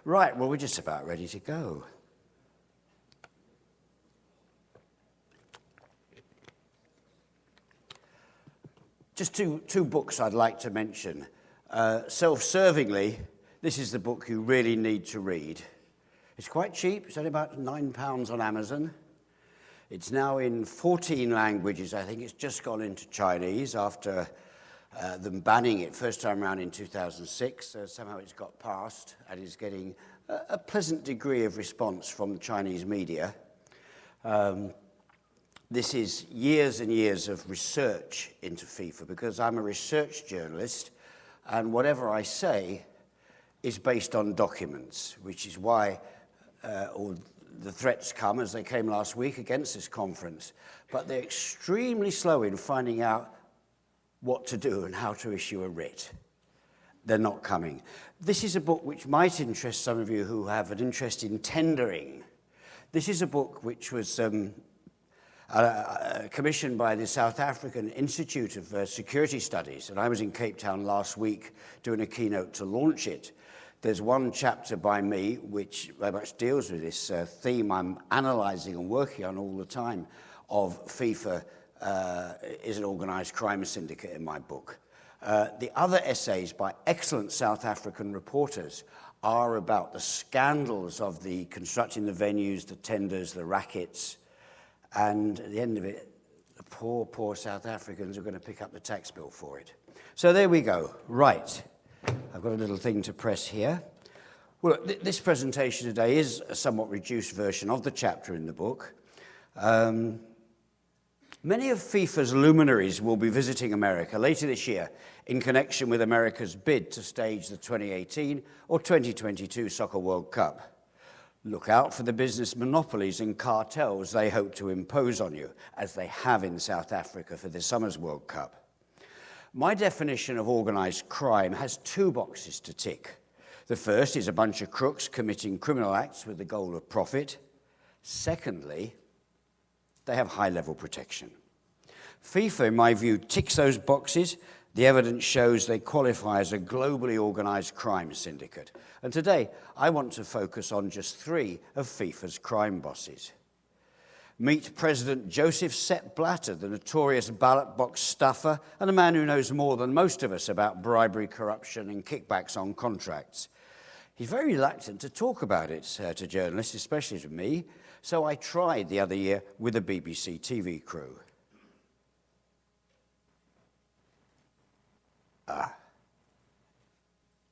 Right, well, we're just about ready to go. Just two books I'd like to mention. Self-servingly, this is the book you really need to read. It's quite cheap. It's only about £9 on Amazon. It's now in 14 languages. I think it's just gone into Chinese after them banning it first time around in 2006. Somehow it's got past and is getting a pleasant degree of response from the Chinese media. This is years and years of research into FIFA because I'm a research journalist and whatever I say is based on documents, which is why all the threats come, as they came last week, against this conference. But they're extremely slow in finding out what to do and how to issue a writ. They're not coming. This is a book which might interest some of you who have an interest in tendering. This is a book which was commissioned by the South African Institute of Security Studies, and I was in Cape Town last week doing a keynote to launch it. There's one chapter by me which very much deals with this theme I'm analysing and working on all the time of FIFA is an organised crime syndicate in my book. The other essays by excellent South African reporters are about the scandals of the constructing the venues, the tenders, the rackets, and at the end of it, the poor South Africans are going to pick up the tax bill for it. So there we go. Right. I've got a little thing to press here. Well, this presentation today is a somewhat reduced version of the chapter in the book. Many of FIFA's luminaries will be visiting America later this year in connection with America's bid to stage the 2018 or 2022 Soccer World Cup. Look out for the business monopolies and cartels they hope to impose on you, as they have in South Africa for this summer's World Cup. My definition of organised crime has two boxes to tick. The first is a bunch of crooks committing criminal acts with the goal of profit. Secondly, they have high-level protection. FIFA, in my view, ticks those boxes. The evidence shows they qualify as a globally organised crime syndicate. And today, I want to focus on just three of FIFA's crime bosses. Meet President Joseph Sepp Blatter, the notorious ballot box stuffer and a man who knows more than most of us about bribery, corruption and kickbacks on contracts. He's very reluctant to talk about it to journalists, especially to me, so I tried the other year with a BBC TV crew.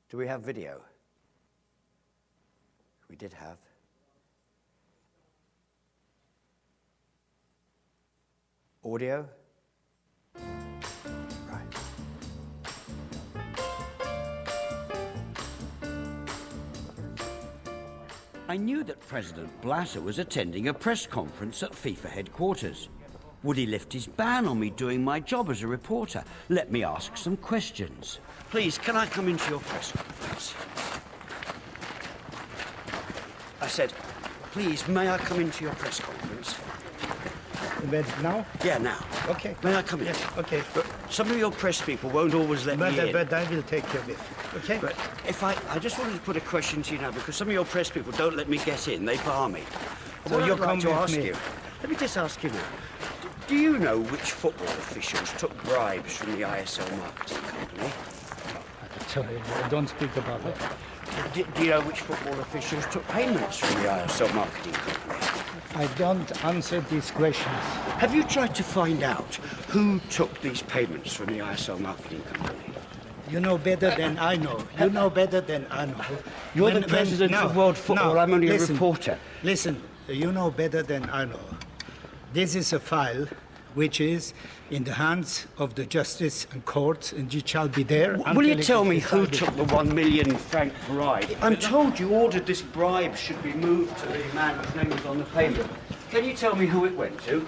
Do we have video? We did have. Audio? Right. I knew that President Blatter was attending a press conference at FIFA headquarters. Would he lift his ban on me doing my job as a reporter? Let me ask some questions. Please, can I come into your press conference? I said, please, may I come into your press conference? Now? Yeah, now. Okay. May I come in? Yes, okay. But some of your press people won't always let me in. But I will take care of it. Okay? But if I just wanted to put a question to you now, because some of your press people don't let me get in, they bar me. So what you I'd like come to with ask me. you, let me just ask you now, do you know which football officials took bribes from the ISL marketing company? Sorry, don't speak about it. Do you know which football officials took payments from the ISL marketing company? I don't answer these questions. Have you tried to find out who took these payments from the ISL marketing company? You know better than I know. You know better than I know. You're the president of World Football. I'm only a reporter. Listen, you know better than I know. This is a file which is in the hands of the justice and courts, and it shall be there. Will you tell me who took the $1 million bribe? I'm told you ordered this bribe should be moved to the man whose name was on the payment. Can you tell me who it went to?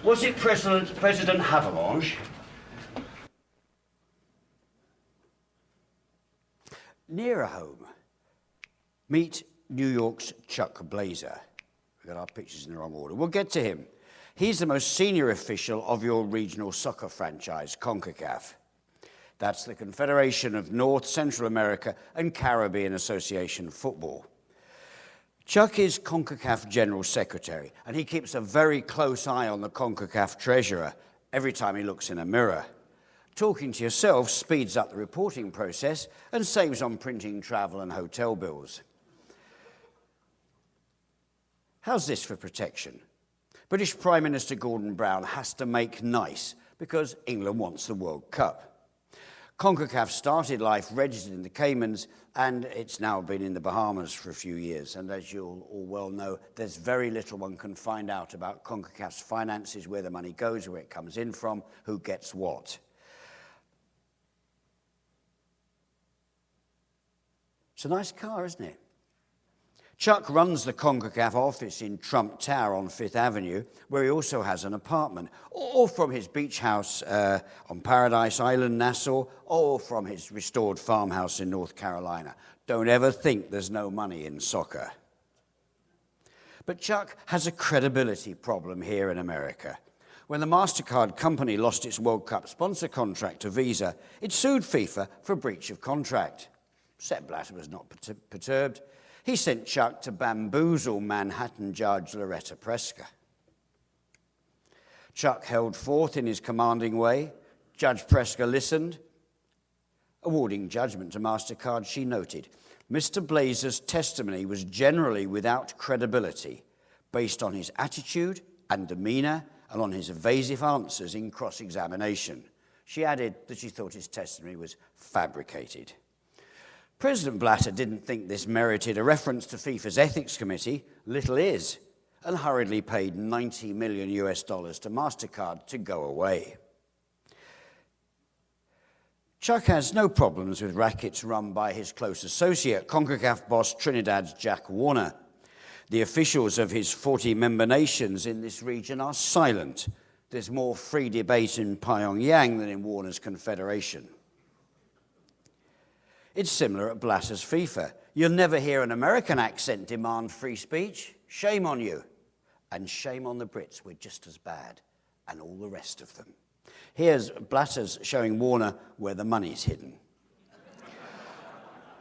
Was it President Havelange? Nearer home, meet New York's Chuck Blazer. We've got our pictures in the wrong order. We'll get to him. He's the most senior official of your regional soccer franchise, CONCACAF. That's the Confederation of North, Central America and Caribbean Association Football. Chuck is CONCACAF General Secretary, and he keeps a very close eye on the CONCACAF treasurer every time he looks in a mirror. Talking to yourself speeds up the reporting process and saves on printing travel and hotel bills. How's this for protection? British Prime Minister Gordon Brown has to make nice because England wants the World Cup. CONCACAF started life registered in the Caymans, and it's now been in the Bahamas for a few years. And as you'll all well know, there's very little one can find out about CONCACAF's finances, where the money goes, where it comes in from, who gets what. It's a nice car, isn't it? Chuck runs the CONCACAF office in Trump Tower on Fifth Avenue, where he also has an apartment, or from his beach house on Paradise Island, Nassau, or from his restored farmhouse in North Carolina. Don't ever think there's no money in soccer. But Chuck has a credibility problem here in America. When the MasterCard company lost its World Cup sponsor contract to Visa, it sued FIFA for breach of contract. Sepp Blatter was not perturbed. He sent Chuck to bamboozle Manhattan Judge Loretta Preska. Chuck held forth in his commanding way. Judge Preska listened. Awarding judgment to MasterCard, she noted, Mr. Blazer's testimony was generally without credibility, based on his attitude and demeanor and on his evasive answers in cross-examination. She added that she thought his testimony was fabricated. President Blatter didn't think this merited a reference to FIFA's ethics committee, little is, and hurriedly paid $90 million to MasterCard to go away. Chuck has no problems with rackets run by his close associate, CONCACAF boss Trinidad's Jack Warner. The officials of his 40-member nations in this region are silent. There's more free debate in Pyongyang than in Warner's confederation. It's similar at Blatter's FIFA. You'll never hear an American accent demand free speech. Shame on you. And shame on the Brits. We're just as bad. And all the rest of them. Here's Blatter's showing Warner where the money's hidden.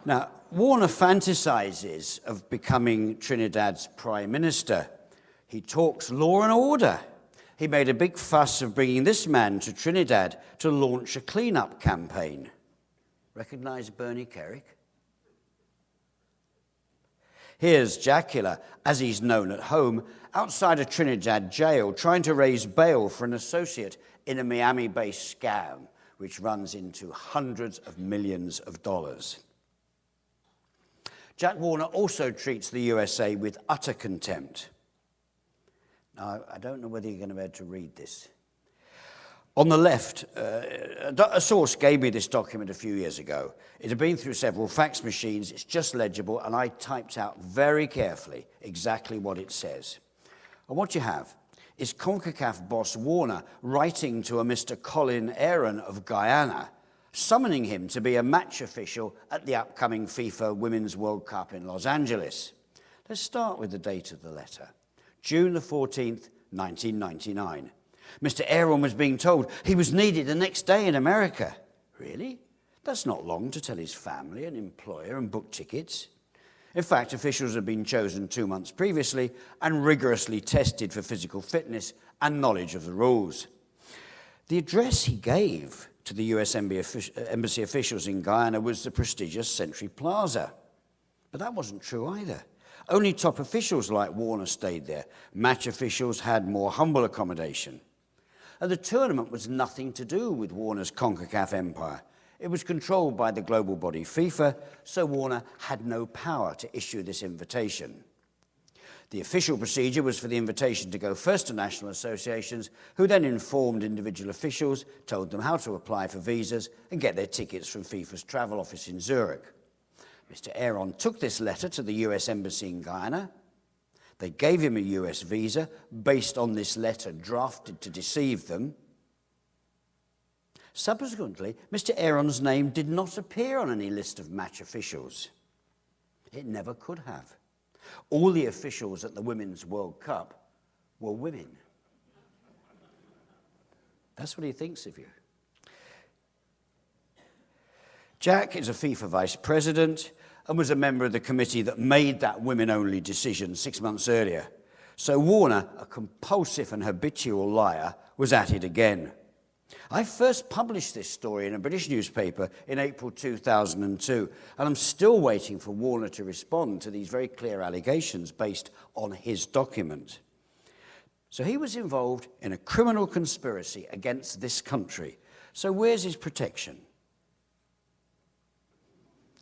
Now, Warner fantasizes of becoming Trinidad's prime minister. He talks law and order. He made a big fuss of bringing this man to Trinidad to launch a cleanup campaign. Recognize Bernie Kerrick? Here's Jackula, as he's known at home, outside a Trinidad jail, trying to raise bail for an associate in a Miami-based scam, which runs into hundreds of millions of dollars. Jack Warner also treats the USA with utter contempt. Now, I don't know whether you're going to be able to read this. On the left, a source gave me this document a few years ago. It had been through several fax machines. It's just legible, and I typed out very carefully exactly what it says. And what you have is CONCACAF boss Warner writing to a Mr. Colin Aaron of Guyana, summoning him to be a match official at the upcoming FIFA Women's World Cup in Los Angeles. Let's start with the date of the letter. June the 14th, 1999. Mr. Aaron was being told he was needed the next day in America. Really? That's not long to tell his family and employer and book tickets. In fact, officials had been chosen 2 months previously and rigorously tested for physical fitness and knowledge of the rules. The address he gave to the US embassy officials in Guyana was the prestigious Century Plaza. But that wasn't true either. Only top officials like Warner stayed there. Match officials had more humble accommodation. And the tournament was nothing to do with Warner's CONCACAF empire. It was controlled by the global body FIFA, so Warner had no power to issue this invitation. The official procedure was for the invitation to go first to national associations, who then informed individual officials, told them how to apply for visas and get their tickets from FIFA's travel office in Zurich. Mr. Aaron took this letter to the US Embassy in Guyana. They gave him a US visa based on this letter drafted to deceive them. Subsequently, Mr. Aaron's name did not appear on any list of match officials. It never could have. All the officials at the Women's World Cup were women. That's what he thinks of you. Jack is a FIFA vice president, and was a member of the committee that made that women-only decision 6 months earlier. So Warner, a compulsive and habitual liar, was at it again. I first published this story in a British newspaper in April 2002, and I'm still waiting for Warner to respond to these very clear allegations based on his document. So he was involved in a criminal conspiracy against this country. So where's his protection?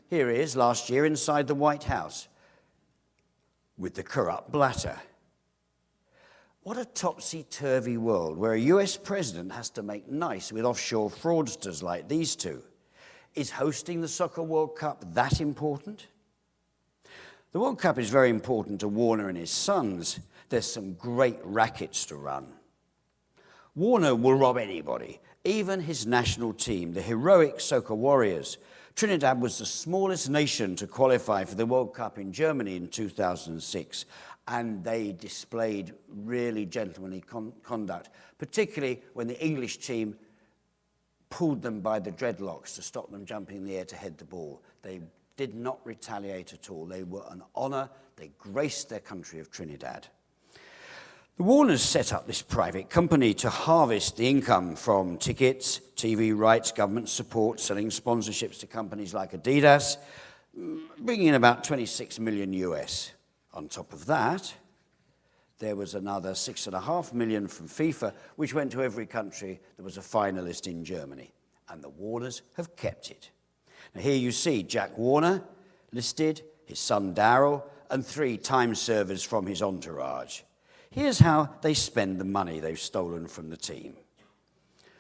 Here he is last year inside the White House with the corrupt Blatter. What a topsy-turvy world where a US president has to make nice with offshore fraudsters like these two. Is hosting the Soccer World Cup that important? The World Cup is very important to Warner and his sons. There's some great rackets to run. Warner will rob anybody, even his national team, the heroic Soca Warriors. Trinidad was the smallest nation to qualify for the World Cup in Germany in 2006, and they displayed really gentlemanly conduct, particularly when the English team pulled them by the dreadlocks to stop them jumping in the air to head the ball. They did not retaliate at all. They were an honour. They graced their country of Trinidad. The Warners set up this private company to harvest the income from tickets, TV rights, government support, selling sponsorships to companies like Adidas, bringing in about 26 million US. On top of that, there was another 6.5 million from FIFA, which went to every country that was a finalist in Germany. And the Warners have kept it. Now here you see Jack Warner listed, his son Daryll, and 3 time servers from his entourage. Here's how they spend the money they've stolen from the team.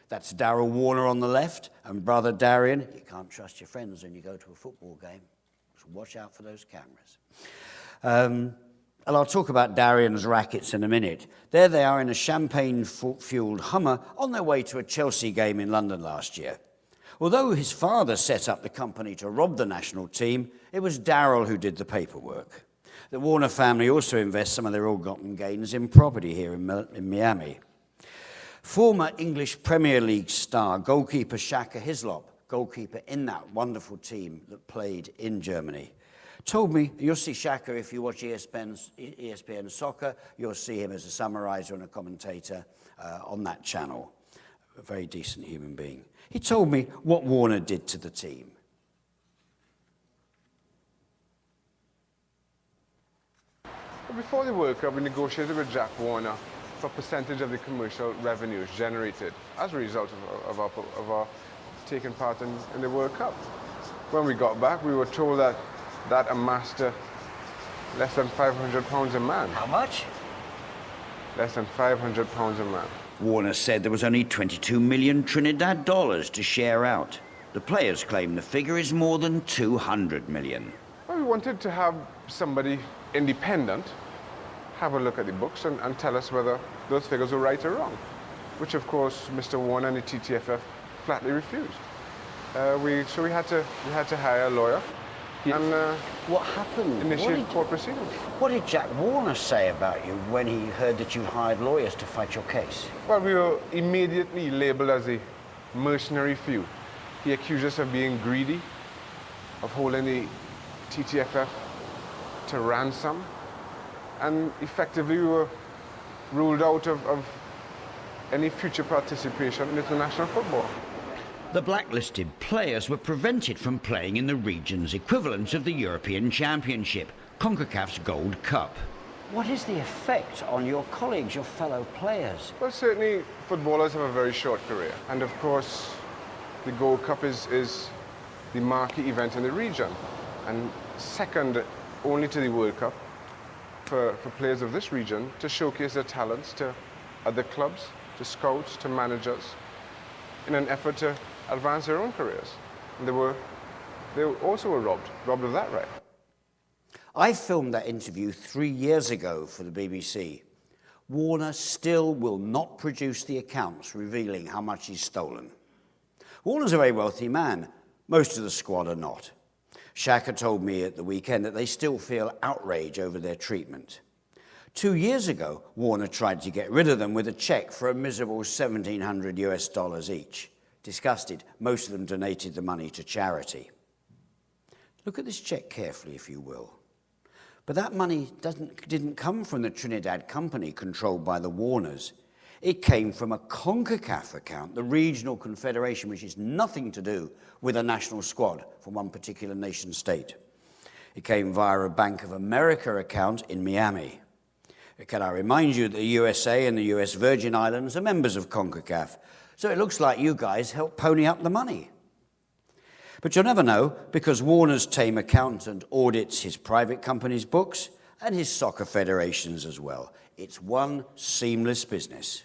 That's Daryll Warner on the left, and brother Daryan. You can't trust your friends when you go to a football game, so watch out for those cameras. And I'll talk about Daryan's Rackets in a minute. There they are in a champagne-fueled Hummer on their way to a Chelsea game in London last year. Although his father set up the company to rob the national team, it was Daryll who did the paperwork. The Warner family also invests some of their ill-gotten gains in property here in Miami. Former English Premier League star goalkeeper Shaka Hislop, goalkeeper in that wonderful team that played in Germany, told me, you'll see Shaka if you watch ESPN Soccer, you'll see him as a summariser and a commentator on that channel. A very decent human being. He told me what Warner did to the team. Before the World Cup, we negotiated with Jack Warner for a percentage of the commercial revenues generated as a result of our taking part in the World Cup. When we got back, we were told that amassed less than £500 a man. How much? Less than £500 a man. Warner said there was only 22 million Trinidad dollars to share out. The players claim the figure is more than 200 million. Well, we wanted to have somebody independent have a look at the books and tell us whether those figures were right or wrong, which of course Mr. Warner and the TTFF flatly refused. So we had to hire a lawyer and what happened? Initiate court proceedings. What did Jack Warner say about you when he heard that you hired lawyers to fight your case? Well, we were immediately labeled as a mercenary few. He accused us of being greedy, of holding the TTFF to ransom, and effectively we were ruled out of any future participation in international football. The blacklisted players were prevented from playing in the region's equivalent of the European Championship, CONCACAF's Gold Cup. What is the effect on your colleagues, your fellow players? Well, certainly footballers have a very short career, and of course the Gold Cup is the marquee event in the region, and second only to the World Cup for players of this region to showcase their talents to other clubs, to scouts, to managers, in an effort to advance their own careers. And they also were robbed of that right. I filmed that interview 3 years ago for the BBC. Warner still will not produce the accounts revealing how much he's stolen. Warner's a very wealthy man. Most of the squad are not. Shaka told me at the weekend that they still feel outrage over their treatment. 2 years ago, Warner tried to get rid of them with a check for a miserable $1,700 each. Disgusted, most of them donated the money to charity. Look at this check carefully, if you will. But that money didn't come from the Trinidad company controlled by the Warners. It came from a CONCACAF account, the regional confederation, which has nothing to do with a national squad from one particular nation state. It came via a Bank of America account in Miami. Can I remind you that the USA and the US Virgin Islands are members of CONCACAF, so it looks like you guys helped pony up the money. But you'll never know, because Warner's tame accountant audits his private company's books and his soccer federations as well. It's one seamless business.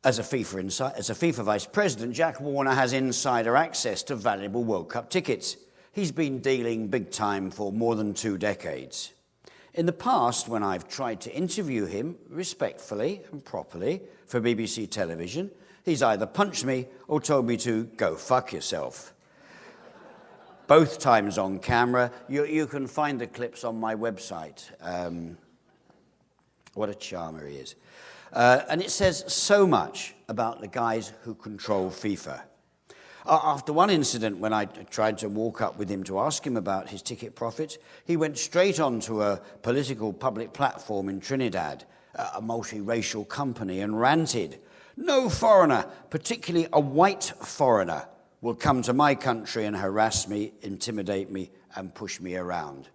As a FIFA vice president, Jack Warner has insider access to valuable World Cup tickets. He's been dealing big time for more than 2 decades. In the past, when I've tried to interview him respectfully and properly for BBC television, he's either punched me or told me to go fuck yourself. Both times on camera. You can find the clips on my website. What a charmer he is. And it says so much about the guys who control FIFA. After one incident, when I tried to walk up with him to ask him about his ticket profits, he went straight onto a political public platform in Trinidad, a multiracial company, and ranted, "No foreigner, particularly a white foreigner, will come to my country and harass me, intimidate me, and push me around."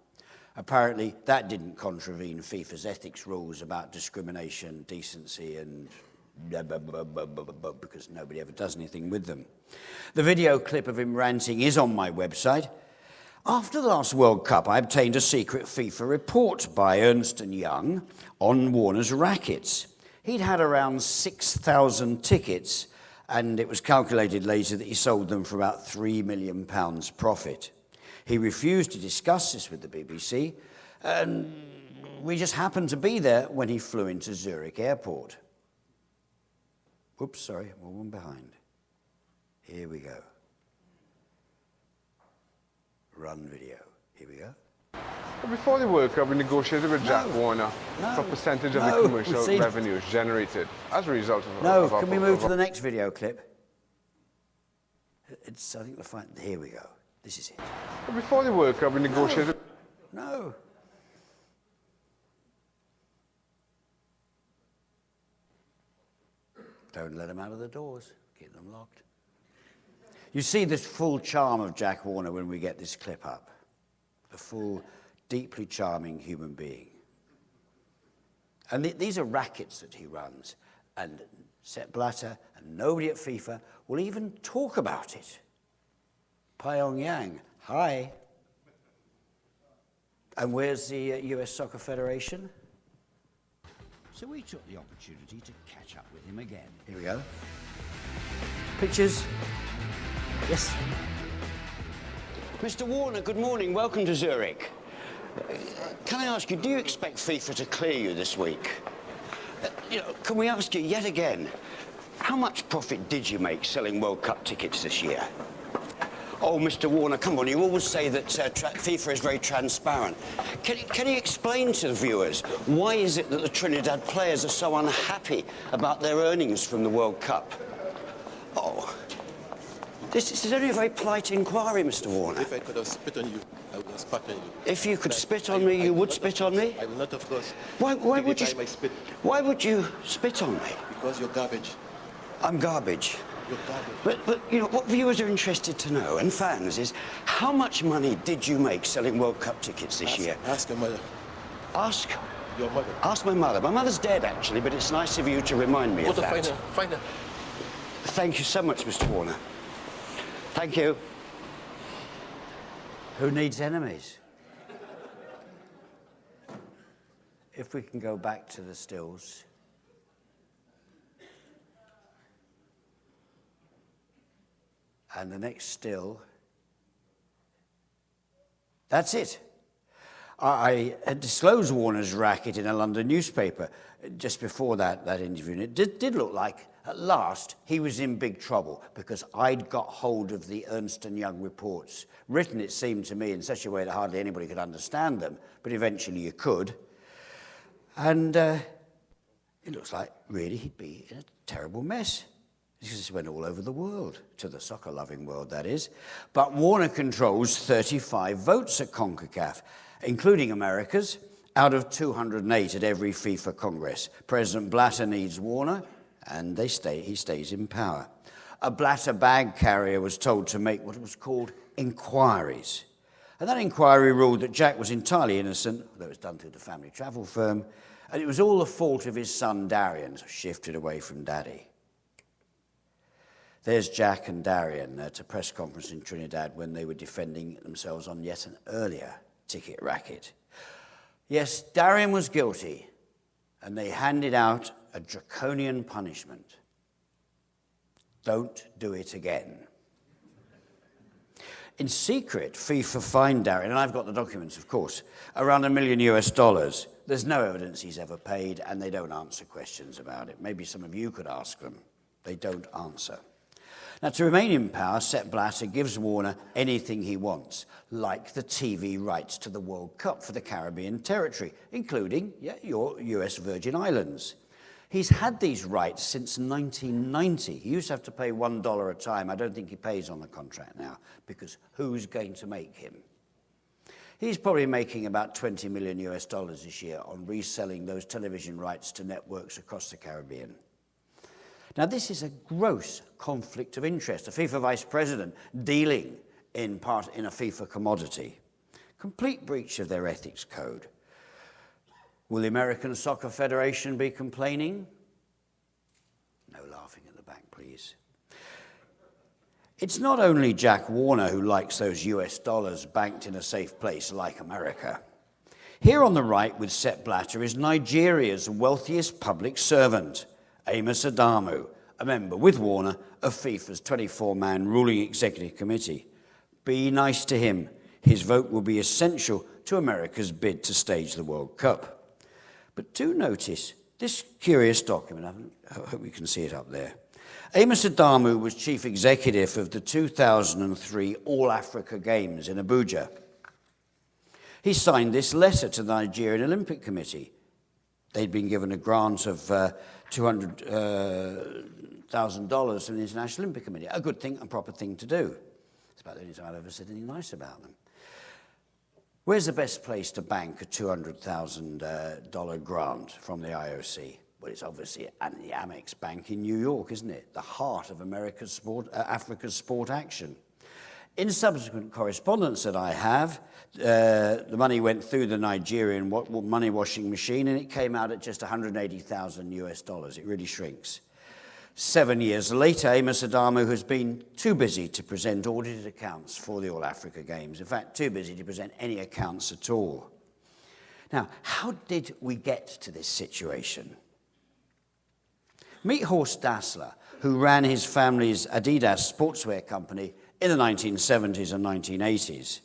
Apparently, that didn't contravene FIFA's ethics rules about discrimination, decency, and because nobody ever does anything with them. The video clip of him ranting is on my website. After the last World Cup, I obtained a secret FIFA report by Ernst & Young on Warner's Rackets. He'd had around 6,000 tickets, and it was calculated later that he sold them for about £3 million profit. He refused to discuss this with the BBC, and we just happened to be there when he flew into Zurich airport. Oops, sorry, one behind. Here we go. Run video. Here we go. But before the World Cup, we negotiated with Jack Warner for a percentage of the commercial revenues generated as a result of can we move to the next video clip? I think here we go. This is it. But before the World Cup, we negotiated... No. Don't let them out of the doors. Keep them locked. You see this full charm of Jack Warner when we get this clip up. A full, deeply charming human being. And these are rackets that he runs. And Sepp Blatter and nobody at FIFA will even talk about it. Pyongyang, hi. And where's the US Soccer Federation? So we took the opportunity to catch up with him again. Here we go. Pictures. Yes. Mr. Warner, good morning. Welcome to Zurich. Can I ask you, do you expect FIFA to clear you this week? Can we ask you yet again, how much profit did you make selling World Cup tickets this year? Oh, Mr. Warner, come on, you always say that FIFA is very transparent. Can you explain to the viewers, why is it that the Trinidad players are so unhappy about their earnings from the World Cup? Oh, this is only a very polite inquiry, Mr. Warner. If I could have spit on you, I would have spat on you. If you could spit on me, you would spit on me? I will not, of course. Why would you? Spit. Why would you spit on me? Because you're garbage. I'm garbage. You're garbage. But what viewers are interested to know, and fans, is how much money did you make selling World Cup tickets this year? Ask your mother. Ask? Your mother. Ask my mother. My mother's dead, actually, but it's nice of you to remind me of that. Find her. Thank you so much, Mr. Warner. Thank you. Who needs enemies? If we can go back to the stills. And the next still. That's it. I had disclosed Warner's racket in a London newspaper just before that interview. And it did look like, at last, he was in big trouble because I'd got hold of the Ernst & Young reports, written, it seemed to me, in such a way that hardly anybody could understand them, but eventually you could. And it looks like, really, he'd be in a terrible mess. This went all over the world, to the soccer-loving world, that is. But Warner controls 35 votes at CONCACAF, including America's, out of 208 at every FIFA Congress. President Blatter needs Warner, and he stays in power. A Blatter bag carrier was told to make what was called inquiries. And that inquiry ruled that Jack was entirely innocent, though it was done through the family travel firm, and it was all the fault of his son Daryan, shifted away from daddy. There's Jack and Daryan at a press conference in Trinidad when they were defending themselves on yet an earlier ticket racket. Yes, Daryan was guilty, and they handed out a draconian punishment. Don't do it again. In secret, FIFA fined Daryan, and I've got the documents, of course, around $1 million US. There's no evidence he's ever paid, and they don't answer questions about it. Maybe some of you could ask them. They don't answer. Now, to remain in power, Sepp Blatter gives Warner anything he wants, like the TV rights to the World Cup for the Caribbean territory, including your US Virgin Islands. He's had these rights since 1990. He used to have to pay $1 a time. I don't think he pays on the contract now, because who's going to make him? He's probably making about $20 million US this year on reselling those television rights to networks across the Caribbean. Now, this is a gross conflict of interest. A FIFA vice president dealing in a FIFA commodity. Complete breach of their ethics code. Will the American Soccer Federation be complaining? No laughing at the back, please. It's not only Jack Warner who likes those US dollars banked in a safe place like America. Here on the right with Sepp Blatter is Nigeria's wealthiest public servant, Amos Adamu, a member with Warner of FIFA's 24-man ruling executive committee. Be nice to him. His vote will be essential to America's bid to stage the World Cup. But do notice this curious document. I hope you can see it up there. Amos Adamu was chief executive of the 2003 All-Africa Games in Abuja. He signed this letter to the Nigerian Olympic Committee. They'd been given a grant of $200,000 from the International Olympic Committee. A good thing, a proper thing to do. It's about the only time I've ever said anything nice about them. Where's the best place to bank a $200,000 grant from the IOC? Well, it's obviously at the Amex Bank in New York, isn't it? The heart of Africa's sport action. In subsequent correspondence that I have, the money went through the Nigerian money washing machine, and it came out at just $180,000 US. It really shrinks. 7 years later, Amos Adamu has been too busy to present audited accounts for the All-Africa Games. In fact, too busy to present any accounts at all. Now, how did we get to this situation? Meet Horst Dassler, who ran his family's Adidas sportswear company in the 1970s and 1980s.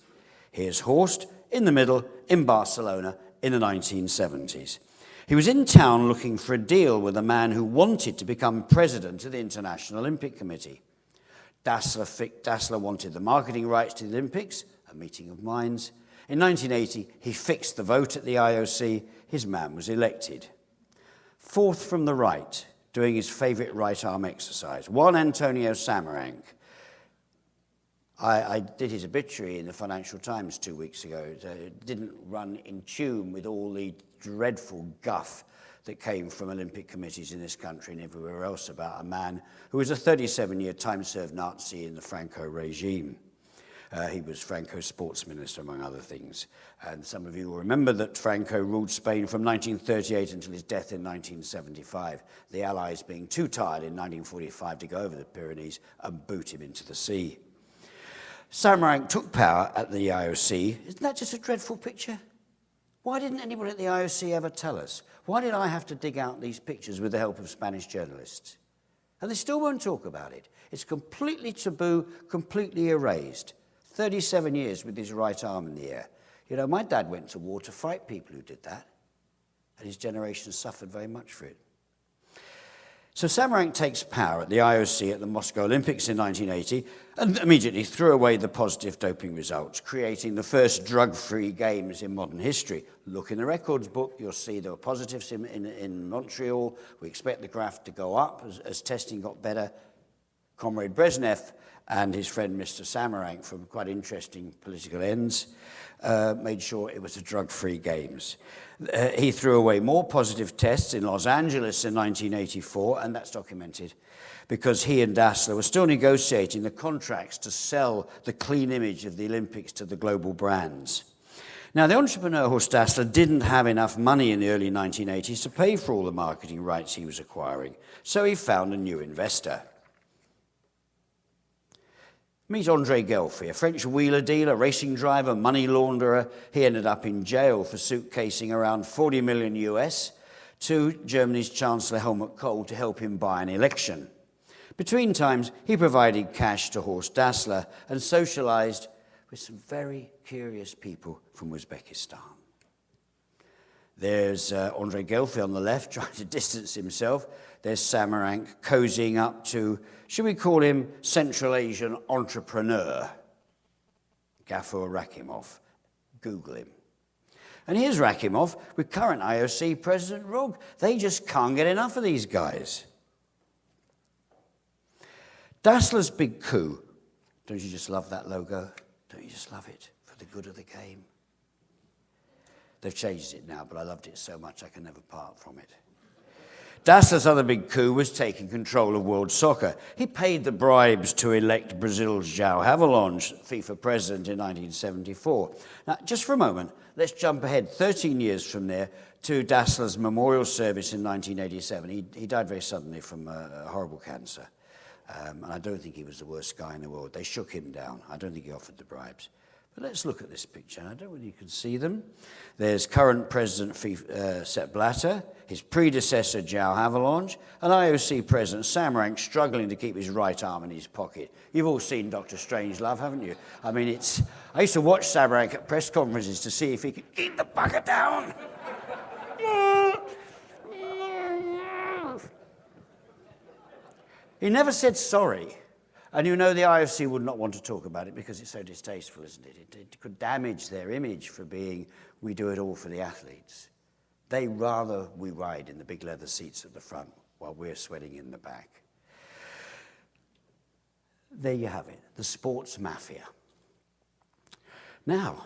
Here's Horst in the middle in Barcelona in the 1970s. He was in town looking for a deal with a man who wanted to become president of the International Olympic Committee. Dassler wanted the marketing rights to the Olympics, a meeting of minds. In 1980, he fixed the vote at the IOC. His man was elected. Fourth from the right, doing his favorite right arm exercise, Juan Antonio Samaranch. I did his obituary in the Financial Times 2 weeks ago. It didn't run in tune with all the dreadful guff that came from Olympic committees in this country and everywhere else about a man who was a 37-year time-served Nazi in the Franco regime. He was Franco's sports minister, among other things. And some of you will remember that Franco ruled Spain from 1938 until his death in 1975, the Allies being too tired in 1945 to go over the Pyrenees and boot him into the sea. Samaranch took power at the IOC. Isn't that just a dreadful picture? Why didn't anyone at the IOC ever tell us? Why did I have to dig out these pictures with the help of Spanish journalists? And they still won't talk about it. It's completely taboo, completely erased. 37 years with his right arm in the air. You know, my dad went to war to fight people who did that, and his generation suffered very much for it. So Samaranch takes power at the IOC at the Moscow Olympics in 1980 and immediately threw away the positive doping results, creating the first drug-free games in modern history. Look in the records book, you'll see there were positives in Montreal. We expect the graph to go up as testing got better. Comrade Brezhnev and his friend Mr. Samaranch, from quite interesting political ends, made sure it was a drug-free games. He threw away more positive tests in Los Angeles in 1984, and that's documented, because he and Dassler were still negotiating the contracts to sell the clean image of the Olympics to the global brands. Now, the entrepreneur Horst Dassler didn't have enough money in the early 1980s to pay for all the marketing rights he was acquiring, so he found a new investor. Meet André Gelfi, a French wheeler dealer, racing driver, money launderer. He ended up in jail for suitcasing around 40 million US to Germany's Chancellor Helmut Kohl to help him buy an election. Between times, he provided cash to Horst Dassler and socialized with some very curious people from Uzbekistan. There's André Gelfi on the left, trying to distance himself. There's Samaranch cozying up to, should we call him Central Asian entrepreneur? Gafur Rakimov. Google him. And here's Rakimov with current IOC President Rog. They just can't get enough of these guys. Dassler's big coup. Don't you just love that logo? Don't you just love it for the good of the game? They've changed it now, but I loved it so much I can never part from it. Dassler's other big coup was taking control of world soccer. He paid the bribes to elect Brazil's João Havelange FIFA president in 1974. Now, just for a moment, let's jump ahead 13 years from there to Dassler's memorial service in 1987. He died very suddenly from a horrible cancer. And I don't think he was the worst guy in the world. They shook him down. I don't think he offered the bribes. But let's look at this picture. I don't know whether you can see them. There's current President Sepp Blatter, his predecessor João Havelange, and IOC President Samaranch struggling to keep his right arm in his pocket. You've all seen Dr. Strangelove, haven't you? I mean, I used to watch Samaranch at press conferences to see if he could keep the bugger down. He never said sorry. And you know the IFC would not want to talk about it because it's so distasteful, isn't it? It could damage their image for being, we do it all for the athletes. They rather we ride in the big leather seats at the front while we're sweating in the back. There you have it, the sports mafia. Now,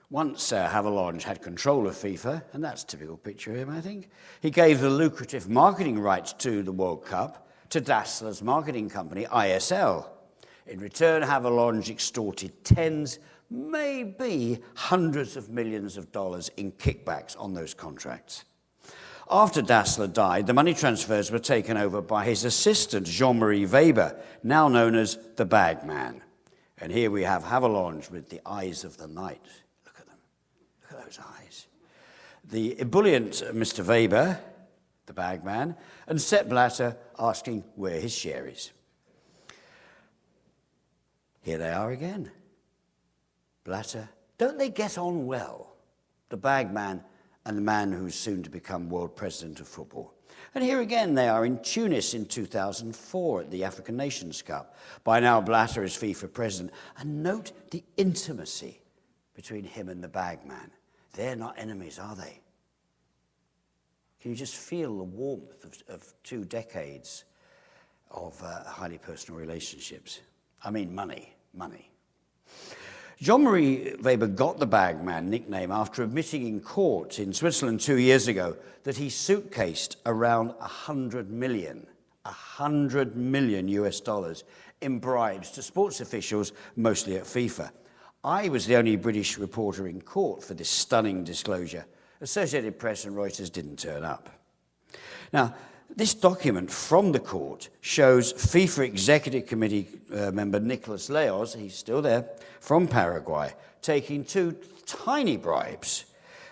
once Havelange had control of FIFA, and that's a typical picture of him, I think, he gave the lucrative marketing rights to the World Cup to Dassler's marketing company, ISL. In return, Havelange extorted tens, maybe hundreds of millions of dollars in kickbacks on those contracts. After Dassler died, the money transfers were taken over by his assistant, Jean-Marie Weber, now known as the bagman. And here we have Havelange with the eyes of the night. Look at them. Look at those eyes. The ebullient Mr. Weber, the bagman, and Sepp Blatter asking where his share is. Here they are again. Blatter, don't they get on well? The bagman and the man who's soon to become world president of football. And here again they are in Tunis in 2004 at the African Nations Cup. By now Blatter is FIFA president. And note the intimacy between him and the bagman. They're not enemies, are they? Can you just feel the warmth of 2 decades of highly personal relationships? I mean, money. Jean-Marie Weber got the bagman nickname after admitting in court in Switzerland 2 years ago that he suitcased around 100 million US dollars in bribes to sports officials, mostly at FIFA. I was the only British reporter in court for this stunning disclosure. Associated Press and Reuters didn't turn up. Now, this document from the court shows FIFA Executive Committee member Nicolas Leoz, he's still there, from Paraguay, taking 2 tiny bribes,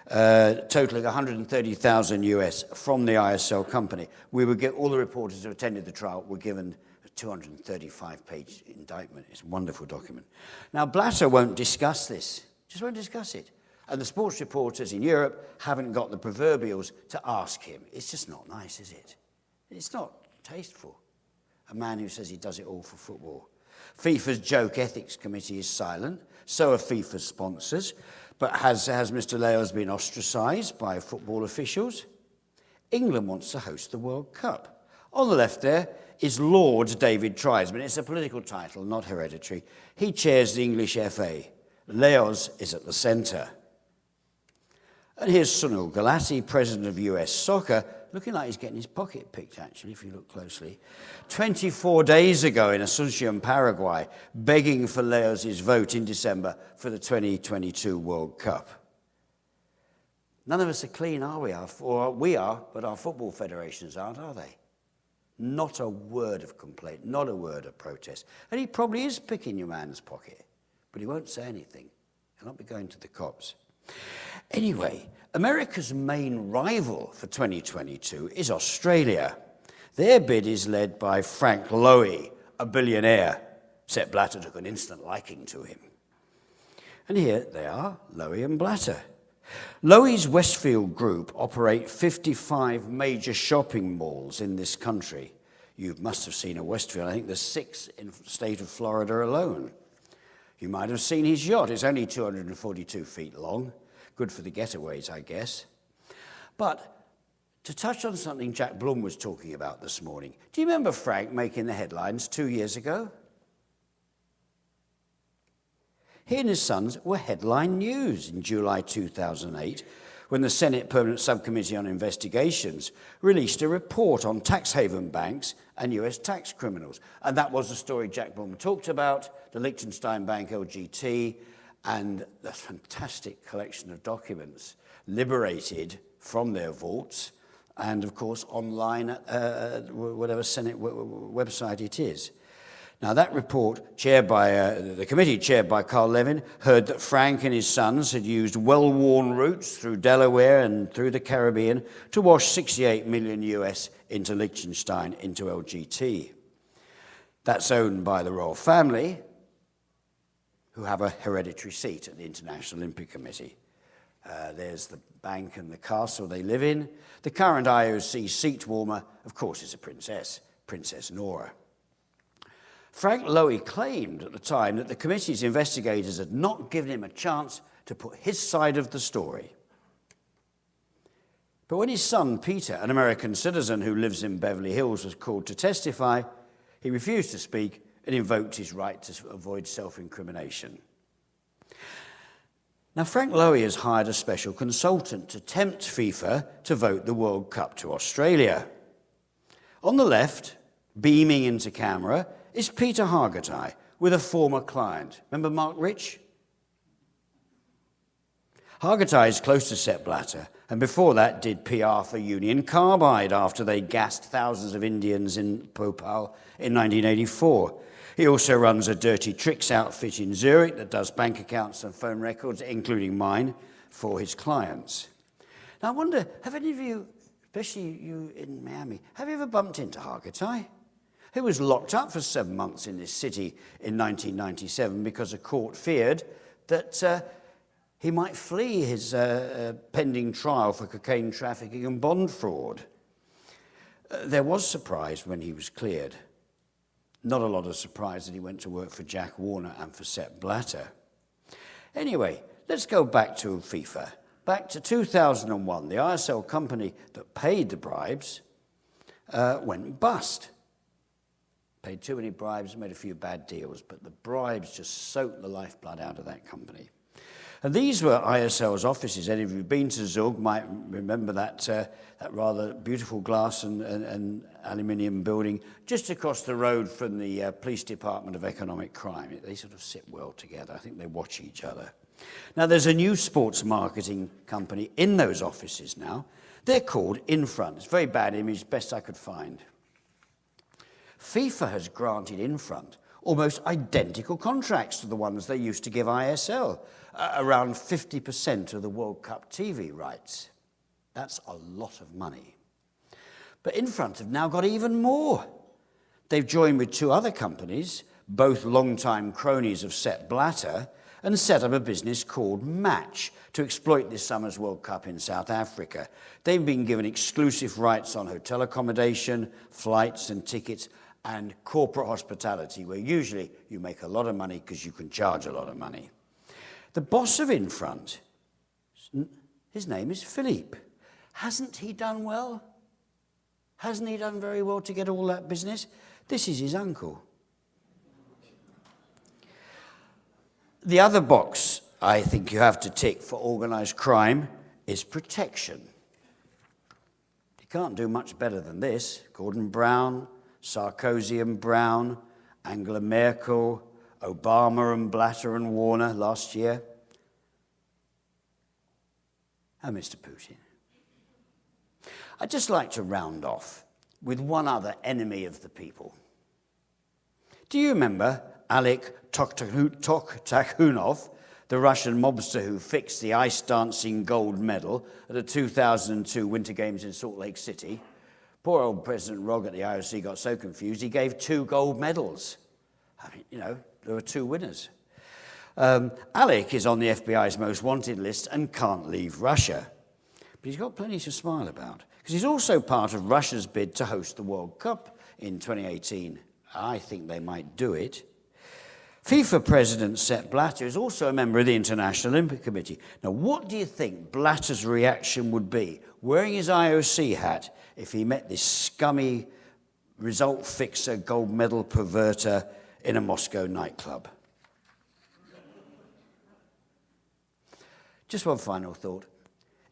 totaling 130,000 US from the ISL company. All the reporters who attended the trial were given a 235-page indictment. It's a wonderful document. Now, Blatter won't discuss this, just won't discuss it. And the sports reporters in Europe haven't got the proverbials to ask him. It's just not nice, is it? It's not tasteful. A man who says he does it all for football. FIFA's Joke Ethics Committee is silent. So are FIFA's sponsors. But has Mr. Leoz been ostracized by football officials? England wants to host the World Cup. On the left there is Lord David Tribesman. It's a political title, not hereditary. He chairs the English FA. Leoz is at the centre. And here's Sunil Gulati, president of US Soccer, looking like he's getting his pocket picked, actually, if you look closely. 24 days ago in Asunción, Paraguay, begging for Leoz's vote in December for the 2022 World Cup. None of us are clean, are we? Or we are, but our football federations aren't, are they? Not a word of complaint, not a word of protest. And he probably is picking your man's pocket, but he won't say anything. He'll not be going to the cops. Anyway, America's main rival for 2022 is Australia. Their bid is led by Frank Lowy, a billionaire. Sepp Blatter took an instant liking to him. And here they are, Lowy and Blatter. Lowy's Westfield Group operate 55 major shopping malls in this country. You must have seen a Westfield. I think there's 6 in the state of Florida alone. You might have seen his yacht. It's only 242 feet long. Good for the getaways, I guess. But to touch on something Jack Blum was talking about this morning, do you remember Frank making the headlines 2 years ago? He and his sons were headline news in July 2008 when the Senate Permanent Subcommittee on Investigations released a report on tax haven banks and US tax criminals. And that was the story Jack Blum talked about, the Liechtenstein Bank LGT, and the fantastic collection of documents liberated from their vaults and, of course, online at whatever Senate website it is. Now, that report, chaired by the committee chaired by Carl Levin, heard that Frank and his sons had used well-worn routes through Delaware and through the Caribbean to wash 68 million US into Liechtenstein, into LGT. That's owned by the royal family, who have a hereditary seat at the International Olympic Committee. There's the bank and the castle they live in. The current IOC seat warmer, of course, is a princess, Princess Nora. Frank Lowy claimed at the time that the committee's investigators had not given him a chance to put his side of the story. But when his son, Peter, an American citizen who lives in Beverly Hills, was called to testify, he refused to speak and invoked his right to avoid self-incrimination. Now, Frank Lowy has hired a special consultant to tempt FIFA to vote the World Cup to Australia. On the left, beaming into camera, is Peter Hargitay with a former client. Remember Mark Rich? Hargitay is close to Sepp Blatter, and before that did PR for Union Carbide after they gassed thousands of Indians in Bhopal in 1984. He also runs a dirty tricks outfit in Zurich that does bank accounts and phone records, including mine, for his clients. Now I wonder, have any of you, especially you in Miami, have you ever bumped into Hargitay? He was locked up for 7 months in this city in 1997 because a court feared that he might flee his pending trial for cocaine trafficking and bond fraud. There was surprise when he was cleared. Not a lot of surprise that he went to work for Jack Warner and for Sepp Blatter. Anyway, let's go back to FIFA. Back to 2001, the ISL company that paid the bribes went bust. Paid too many bribes, made a few bad deals, but the bribes just soaked the lifeblood out of that company. And these were ISL's offices. Any of you who've been to Zug might remember that rather beautiful glass and aluminium building just across the road from the Police Department of Economic Crime. They sort of sit well together. I think they watch each other. Now, there's a new sports marketing company in those offices now. They're called Infront. It's a very bad image, best I could find. FIFA has granted Infront almost identical contracts to the ones they used to give ISL, around 50% of the World Cup TV rights. That's a lot of money. But Infront have now got even more. They've joined with 2 other companies, both longtime cronies of Sepp Blatter, and set up a business called Match to exploit this summer's World Cup in South Africa. They've been given exclusive rights on hotel accommodation, flights and tickets, and corporate hospitality, where usually you make a lot of money because you can charge a lot of money. The boss of Infront, his name is Philippe. Hasn't he done well? Hasn't he done very well to get all that business? This is his uncle. The other box I think you have to tick for organised crime is protection. You can't do much better than this. Gordon Brown, Sarkozy and Brown, Angela Merkel, Obama and Blatter and Warner last year, and Mr. Putin. I'd just like to round off with one other enemy of the people. Do you remember Alek Toktakhunov, the Russian mobster who fixed the ice dancing gold medal at the 2002 Winter Games in Salt Lake City? Poor old President Rog at the IOC got so confused, he gave 2 gold medals. I mean, you know, there were 2 winners. Alek is on the FBI's most wanted list and can't leave Russia. But he's got plenty to smile about, because he's also part of Russia's bid to host the World Cup in 2018. I think they might do it. FIFA President Sepp Blatter is also a member of the International Olympic Committee. Now, what do you think Blatter's reaction would be, wearing his IOC hat, if he met this scummy result fixer, gold medal perverter in a Moscow nightclub? Just one final thought.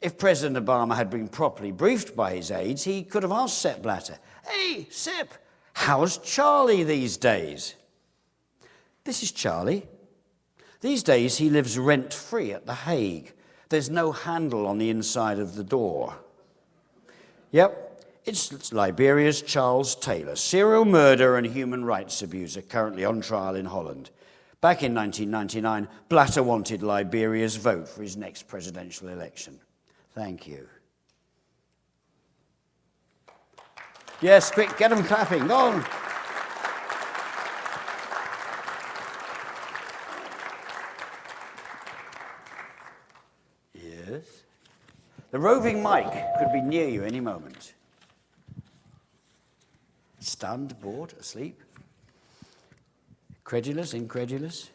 If President Obama had been properly briefed by his aides, he could have asked Sepp Blatter, "Hey, Sepp, how's Charlie these days?" This is Charlie. These days he lives rent-free at The Hague. There's no handle on the inside of the door. Yep, it's Liberia's Charles Taylor, serial murderer and human rights abuser, currently on trial in Holland. Back in 1999, Blatter wanted Liberia's vote for his next presidential election. Thank you. Yes, quick, get them clapping, go on. Yes. The roving mic could be near you any moment. Stunned, bored, asleep. Credulous, incredulous.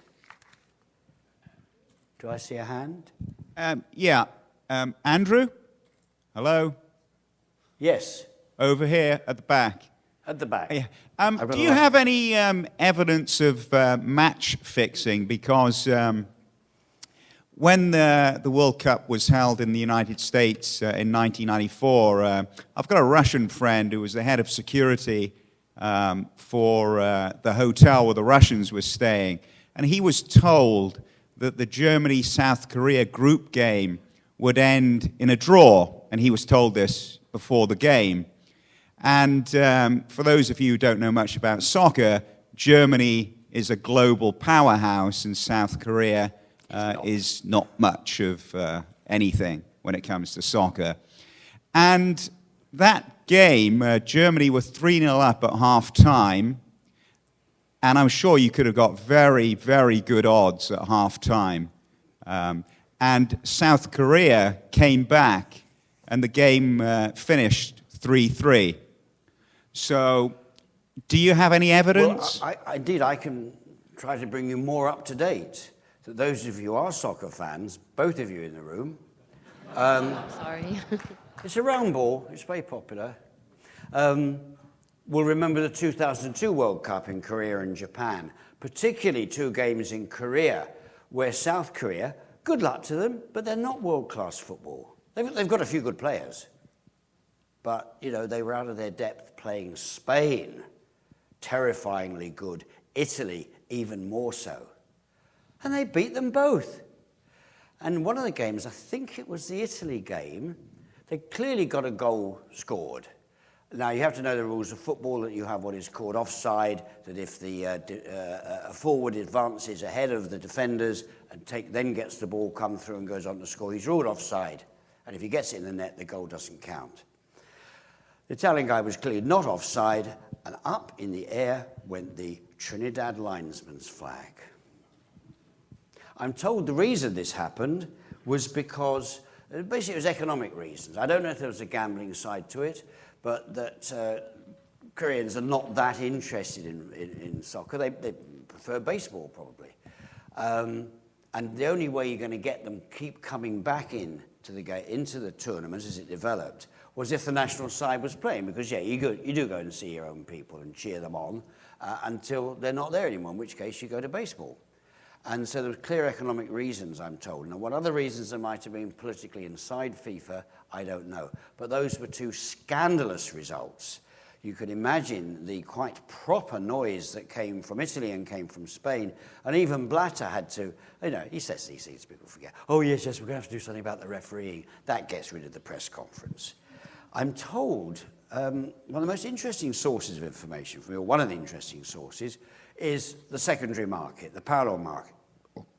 Do I see a hand? Andrew? Hello? Yes. Over here at the back. At the back. Yeah. Do you have any evidence of match fixing? Because when the World Cup was held in the United States in 1994, I've got a Russian friend who was the head of security for the hotel where the Russians were staying. And he was told that the Germany-South Korea group game would end in a draw. And he was told this before the game. And for those of you who don't know much about soccer, Germany is a global powerhouse and South Korea is not much of anything when it comes to soccer. And that game, Germany were 3-0 up at half-time, and I'm sure you could have got very, very good odds at half-time. And South Korea came back, and the game finished 3-3. So, do you have any evidence? Well, indeed, I can try to bring you more up to date. That those of you who are soccer fans, both of you in the room. Sorry. It's a round ball. It's very popular. We'll remember the 2002 World Cup in Korea and Japan, particularly 2 games in Korea, where South Korea, good luck to them, but they're not world-class football. They've got a few good players. But, you know, they were out of their depth playing Spain, terrifyingly good, Italy, even more so. And they beat them both. And one of the games, I think it was the Italy game, they clearly got a goal scored. Now, you have to know the rules of football, that you have what is called offside, that if the a forward advances ahead of the defenders and then gets the ball, come through and goes on to score, he's ruled offside. And if he gets it in the net, the goal doesn't count. The Italian guy was clearly not offside, and up in the air went the Trinidad linesman's flag. I'm told the reason this happened was because, basically it was economic reasons. I don't know if there was a gambling side to it, but that Koreans are not that interested in soccer. They prefer baseball, probably. And the only way you're going to get them keep coming back into the tournament as it developed was if the national side was playing, because, yeah, you do go and see your own people and cheer them on until they're not there anymore, in which case you go to baseball. And so there were clear economic reasons, I'm told. Now, what other reasons there might have been politically inside FIFA, I don't know. But those were two scandalous results. You could imagine the quite proper noise that came from Italy and came from Spain. And even Blatter had to, he says these things, people forget. Oh, yes, we're going to have to do something about the refereeing. That gets rid of the press conference. I'm told one of the most interesting sources of information for me, or one of the interesting sources, is the secondary market, the parallel market.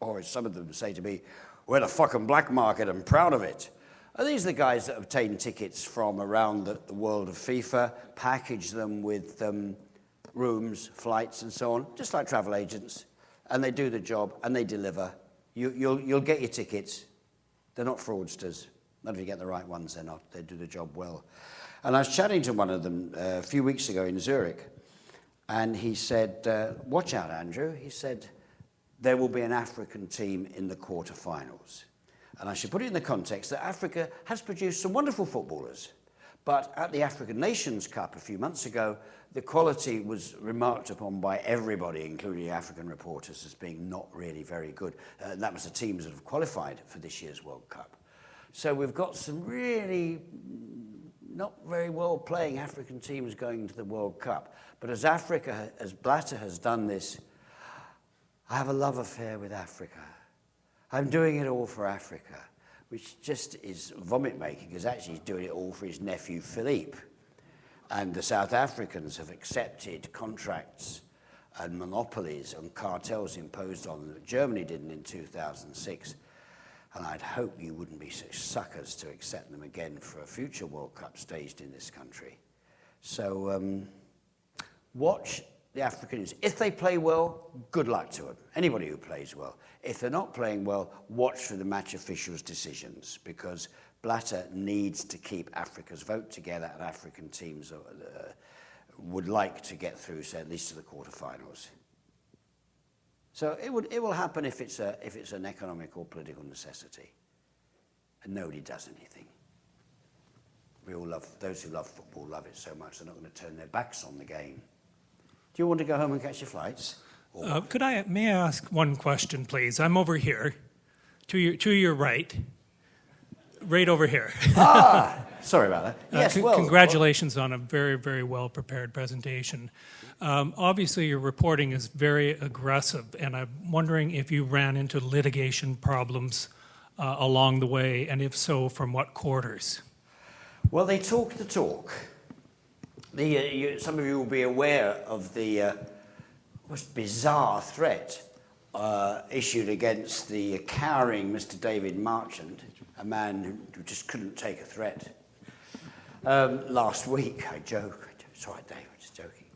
Or as some of them say to me, we're the fucking black market, I'm proud of it. And these are the guys that obtain tickets from around the world of FIFA, package them with rooms, flights, and so on, just like travel agents. And they do the job, and they deliver. You'll get your tickets. They're not fraudsters. Not if you get the right ones, they're not. They do the job well. And I was chatting to one of them a few weeks ago in Zurich, and he said, watch out, Andrew. He said, there will be an African team in the quarterfinals. And I should put it in the context that Africa has produced some wonderful footballers. But at the African Nations Cup a few months ago, the quality was remarked upon by everybody, including African reporters, as being not really very good. That was the teams that have qualified for this year's World Cup. So we've got some really not very well playing African teams going to the World Cup. But as Blatter has done this, I have a love affair with Africa. I'm doing it all for Africa, which just is vomit-making, because actually he's doing it all for his nephew Philippe. And the South Africans have accepted contracts and monopolies and cartels imposed on them that Germany didn't in 2006. And I'd hope you wouldn't be such suckers to accept them again for a future World Cup staged in this country. So watch the Africans. If they play well, good luck to them. Anybody who plays well. If they're not playing well, watch for the match officials' decisions, because Blatter needs to keep Africa's vote together, and African teams would like to get through, say, at least to the quarterfinals. So it will happen if it's an economic or political necessity, and nobody does anything. We all love, those who love football love it so much they're not going to turn their backs on the game. Do you want to go home and catch your flights? May I ask one question, please? I'm over here, to your right over here. Sorry about that. Yes, congratulations on a very, very well-prepared presentation. Obviously, your reporting is very aggressive, and I'm wondering if you ran into litigation problems along the way, and if so, from what quarters? Well, they talk the talk. Some of you will be aware of the most bizarre threat issued against the cowering Mr. David Marchant, a man who just couldn't take a threat. Last week, I joke. Sorry, Dave, I'm just joking.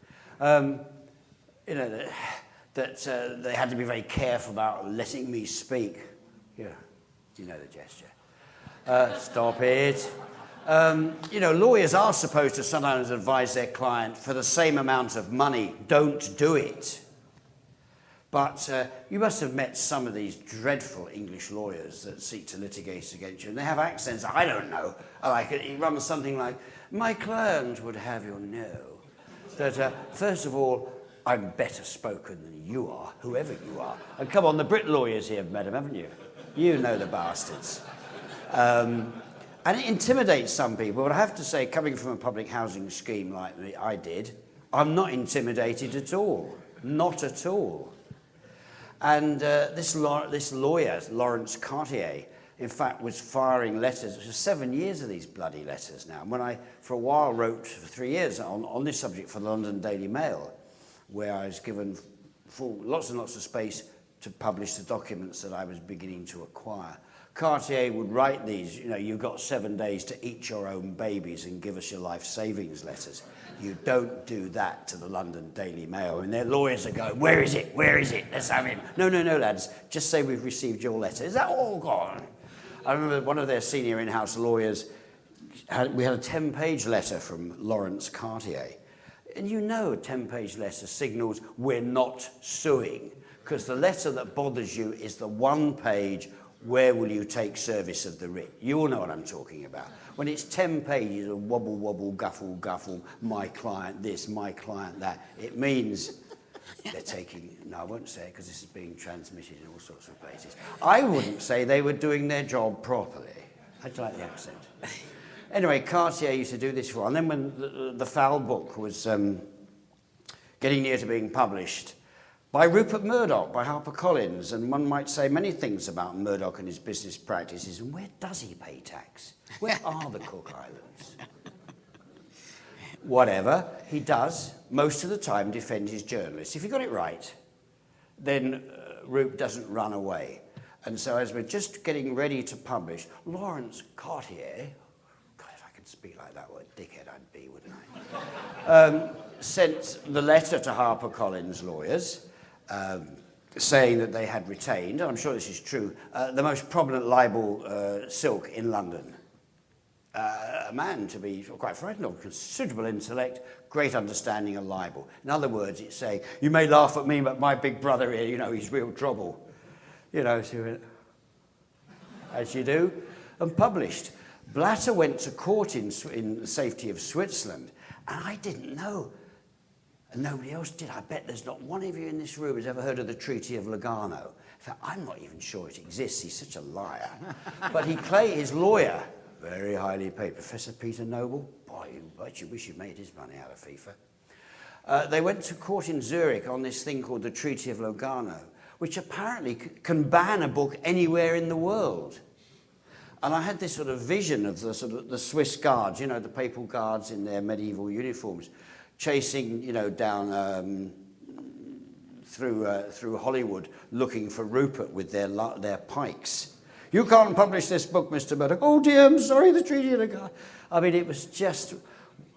That they had to be very careful about letting me speak. Yeah, you know the gesture. Stop it. Lawyers are supposed to sometimes advise their client for the same amount of money, don't do it. But you must have met some of these dreadful English lawyers that seek to litigate against you, and they have accents I don't know. Like it runs something like, my client would have you know that, first of all, I'm better spoken than you are, whoever you are. And come on, the Brit lawyers here have met them, haven't you? You know the bastards. And it intimidates some people, but I have to say, coming from a public housing scheme like I did, I'm not intimidated at all. Not at all. And this lawyer, Harris Cartier, in fact, was firing letters. It was 7 years of these bloody letters now. And when I, for a while, wrote for 3 years on this subject for the London Daily Mail, where I was given lots and lots of space to publish the documents that I was beginning to acquire. Cartier would write these, you've got 7 days to eat your own babies and give us your life savings letters. You don't do that to the London Daily Mail. And their lawyers are going, where is it? Where is it? Let's have him. No, lads. Just say we've received your letter. Is that all gone? I remember one of their senior in-house lawyers, we had a 10-page letter from Harris Cartier. And a 10-page letter signals we're not suing, because the letter that bothers you is the 1 page, where will you take service of the writ? You all know what I'm talking about. When it's 10 pages of wobble, wobble, guffle, guffle, my client this, my client that, it means they're taking, no, I won't say it because this is being transmitted in all sorts of places. I wouldn't say they were doing their job properly. I'd like the accent. Anyway, Cartier used to do this for, and then when the Foul book was getting near to being published, by Rupert Murdoch, by HarperCollins, and one might say many things about Murdoch and his business practices, and where does he pay tax? Where are the Cook Islands? Whatever, he does, most of the time, defend his journalists. If he got it right, then Rupert doesn't run away. And so as we're just getting ready to publish, Lawrence Cartier, God, if I could speak like that, what a dickhead I'd be, wouldn't I? Sent the letter to HarperCollins lawyers, saying that they had retained, and I'm sure this is true, the most prominent libel silk in London. A man to be quite frightened of, considerable intellect, great understanding of libel. In other words, it's saying, you may laugh at me, but my big brother here, you know, he's real trouble. You know, so, as you do, and published. Blatter went to court in the safety of Switzerland, and I didn't know. And nobody else did. I bet there's not one of you in this room who's ever heard of the Treaty of Lugano. In fact, I'm not even sure it exists. He's such a liar. But his lawyer, very highly paid, Professor Peter Noble, boy, you wish you made his money out of FIFA. They went to court in Zurich on this thing called the Treaty of Lugano, which apparently can ban a book anywhere in the world. And I had this sort of vision of the Swiss guards, you know, the papal guards in their medieval uniforms, chasing, you know, down through Hollywood, looking for Rupert with their pikes. You can't publish this book, Mr. Murdoch. Oh dear, I'm sorry, the Treaty of Lugano. I mean, it was just,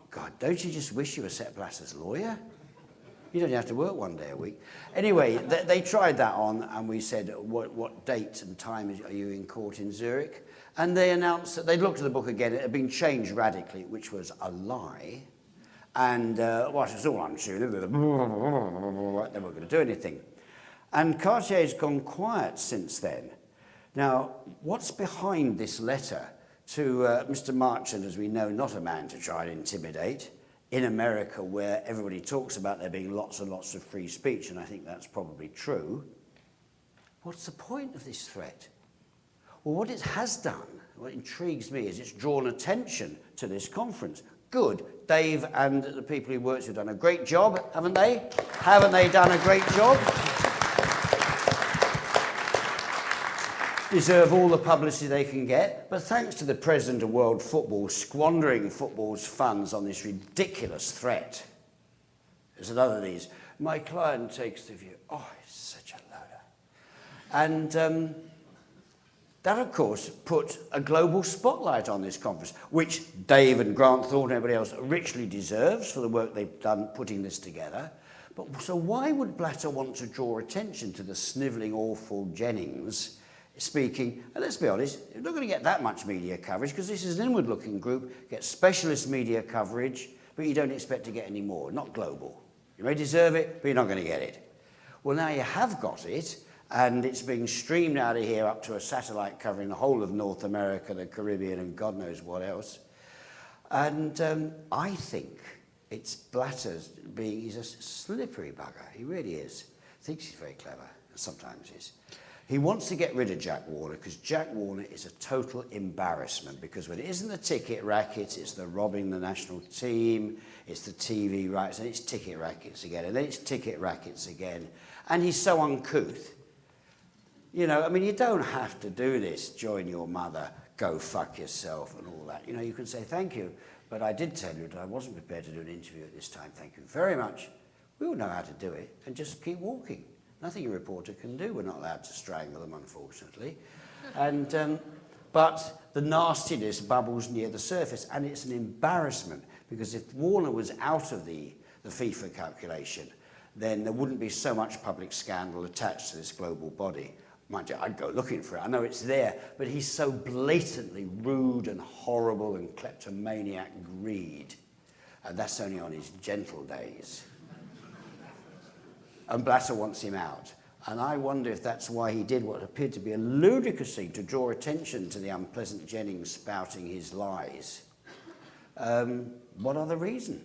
God, don't you just wish you were Sepp Blatter's lawyer? You don't have to work one day a week. Anyway, they tried that on, and we said, what date and time are you in court in Zurich? And they announced that they'd looked at the book again. It had been changed radically, which was a lie. And, well, it was all untrue. They weren't going to do anything. And Cartier's gone quiet since then. Now, what's behind this letter to Mr. Marchant, as we know, not a man to try and intimidate, in America, where everybody talks about there being lots and lots of free speech, and I think that's probably true. What's the point of this threat? Well, what it has done, what intrigues me, is it's drawn attention to this conference. Good. Dave and the people he works with have done a great job, haven't they? Haven't they done a great job? Deserve all the publicity they can get, but thanks to the president of world football squandering football's funds on this ridiculous threat. There's another of these. My client takes the view. Oh, it's such a loader. And that, of course, put a global spotlight on this conference, which Dave and Grant Thornton and everybody else richly deserves for the work they've done putting this together. But so why would Blatter want to draw attention to the snivelling, awful Jennings speaking? And let's be honest, you're not going to get that much media coverage because this is an inward-looking group, get specialist media coverage, but you don't expect to get any more, not global. You may deserve it, but you're not going to get it. Well, now you have got it, and it's being streamed out of here up to a satellite covering the whole of North America, the Caribbean, and God knows what else. And I think it's Blatter's he's a slippery bugger. He really is. Thinks he's very clever. Sometimes is. He wants to get rid of Jack Warner because Jack Warner is a total embarrassment, because when it isn't the ticket rackets, it's the robbing the national team, it's the TV rights, and it's ticket rackets again, and then it's ticket rackets again. And he's so uncouth. You know, I mean, you don't have to do this, join your mother, go fuck yourself and all that. You know, you can say thank you, but I did tell you that I wasn't prepared to do an interview at this time. Thank you very much. We all know how to do it, and just keep walking. Nothing a reporter can do. We're not allowed to strangle them, unfortunately. And, but the nastiness bubbles near the surface, and it's an embarrassment, because if Warner was out of the FIFA calculation, then there wouldn't be so much public scandal attached to this global body. Mind you, I'd go looking for it. I know it's there, but he's so blatantly rude and horrible and kleptomaniac greed. And that's only on his gentle days. And Blatter wants him out. And I wonder if that's why he did what appeared to be a ludicrous thing to draw attention to the unpleasant Jennings spouting his lies. What other reason?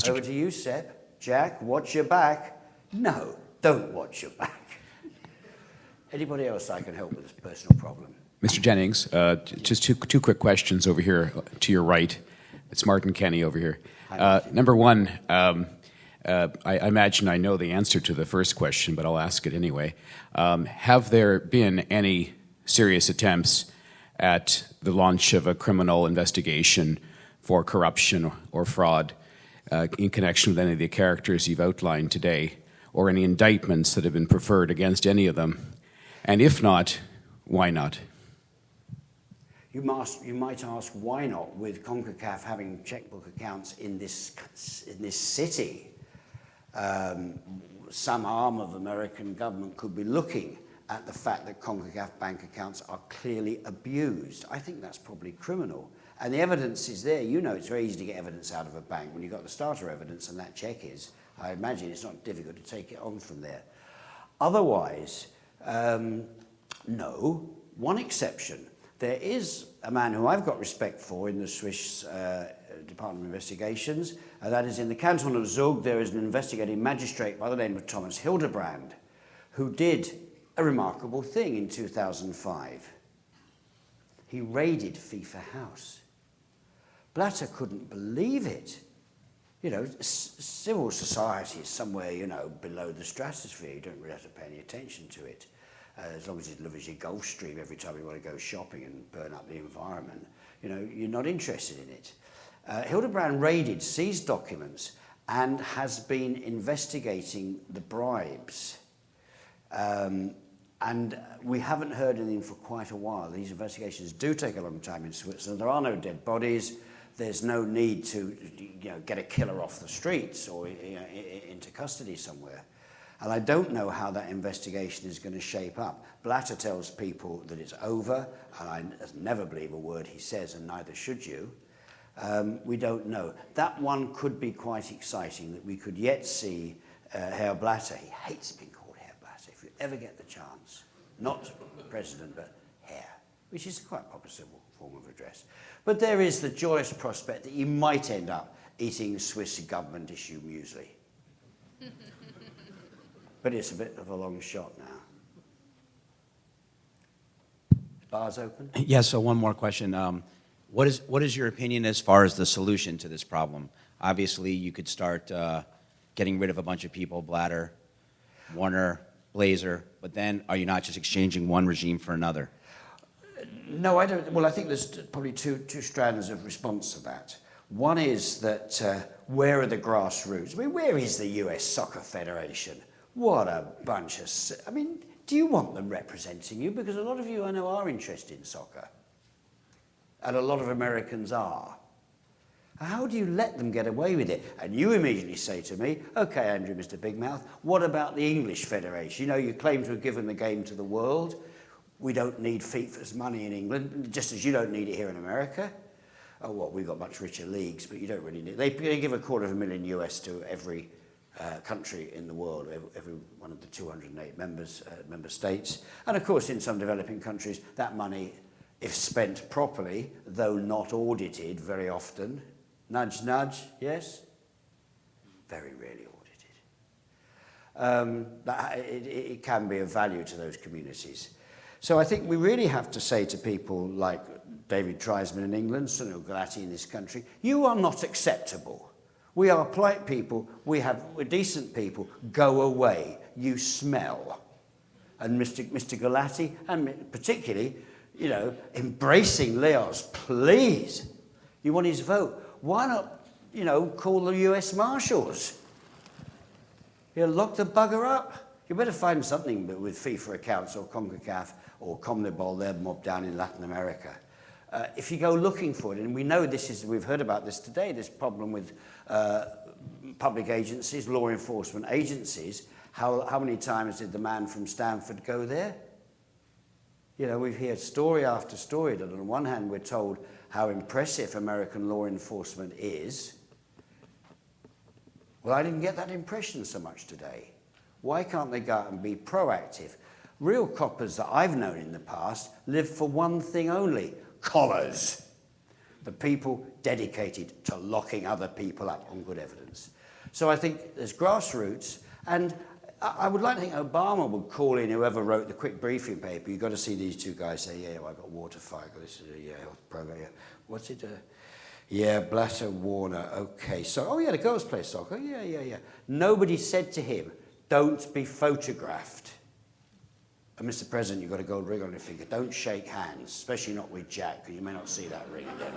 Over to you, Sepp. Jack, watch your back. No, don't watch your back. Anybody else I can help with this personal problem? Mr. Jennings, just two quick questions over here to your right. It's Martin Kenny over here. Number one, I imagine I know the answer to the first question, but I'll ask it anyway. Have there been any serious attempts at the launch of a criminal investigation for corruption or fraud in connection with any of the characters you've outlined today, or any indictments that have been preferred against any of them? And if not, why not? You might ask, why not, with CONCACAF having checkbook accounts in this city? Some arm of the American government could be looking at the fact that CONCACAF bank accounts are clearly abused. I think that's probably criminal. And the evidence is there. You know, it's very easy to get evidence out of a bank when you've got the starter evidence, and that check is. I imagine it's not difficult to take it on from there. Otherwise, no. One exception. There is a man who I've got respect for in the Swiss Department of Investigations, and that is in the canton of Zug. There is an investigating magistrate by the name of Thomas Hildebrand, who did a remarkable thing in 2005. He raided FIFA House. Blatter couldn't believe it. You know, civil society is somewhere, you know, below the stratosphere. You don't really have to pay any attention to it. As long as it delivers your Gulf Stream every time you want to go shopping and burn up the environment, you know, you're not interested in it. Hildebrand raided, seized documents, and has been investigating the bribes. And we haven't heard anything for quite a while. These investigations do take a long time in Switzerland. There are no dead bodies. There's no need to, you know, get a killer off the streets or, you know, into custody somewhere. And I don't know how that investigation is going to shape up. Blatter tells people that it's over, and I never believe a word he says, and neither should you. We don't know. That one could be quite exciting, that we could yet see Herr Blatter. He hates being called Herr Blatter. If you ever get the chance, not president, but Herr, which is quite a proper civil form of address. But there is the joyous prospect that you might end up eating Swiss government issue muesli. But it's a bit of a long shot now. Bar's open? Yes, so one more question. What is your opinion as far as the solution to this problem? Obviously, you could start getting rid of a bunch of people, Blatter, Warner, Blazer, but then are you not just exchanging one regime for another? No, I don't. Well, I think there's probably two strands of response to that. One is that where are the grassroots? I mean, where is the US Soccer Federation? What a bunch of... I mean, do you want them representing you? Because a lot of you, I know, are interested in soccer. And a lot of Americans are. How do you let them get away with it? And you immediately say to me, OK, Andrew, Mr. Big Mouth, what about the English Federation? You know, you claim to have given the game to the world. We don't need FIFA's money in England, just as you don't need it here in America. Oh, well, we've got much richer leagues, but you don't really need it. They give $250,000 US to every country in the world, every one of the 208 member states. And of course, in some developing countries, that money, if spent properly, though not audited very often, nudge, nudge, yes? Very rarely audited. It can be of value to those communities. So I think we really have to say to people like David Triesman in England, Sunil Gulati in this country, you are not acceptable. We are polite people, we're decent people, go away, you smell. And Mr. Gulati, and particularly, you know, embracing Leoz, please. You want his vote. Why not, you know, call the US Marshals? He'll lock the bugger up. You better find something with FIFA accounts or CONCACAF or CONMEBOL, their mob down in Latin America. If you go looking for it, and we know we've heard about this today, this problem with public agencies, law enforcement agencies. How many times did the man from Stanford go there? You know, we've heard story after story that on one hand we're told how impressive American law enforcement is. Well, I didn't get that impression so much today. Why can't they go out and be proactive? Real coppers that I've known in the past live for one thing only: collars. The people dedicated to locking other people up on good evidence. So I think there's grassroots, and I would like to think Obama would call in whoever wrote the quick briefing paper. You've got to see these two guys say, yeah, well, I got water fire, I got this, yeah, health program, yeah. What's it? Yeah, Blatter, Warner, okay. So, oh yeah, the girls play soccer, yeah. Nobody said to him, don't be photographed. And Mr. President, you've got a gold ring on your finger. Don't shake hands, especially not with Jack, because you may not see that ring again.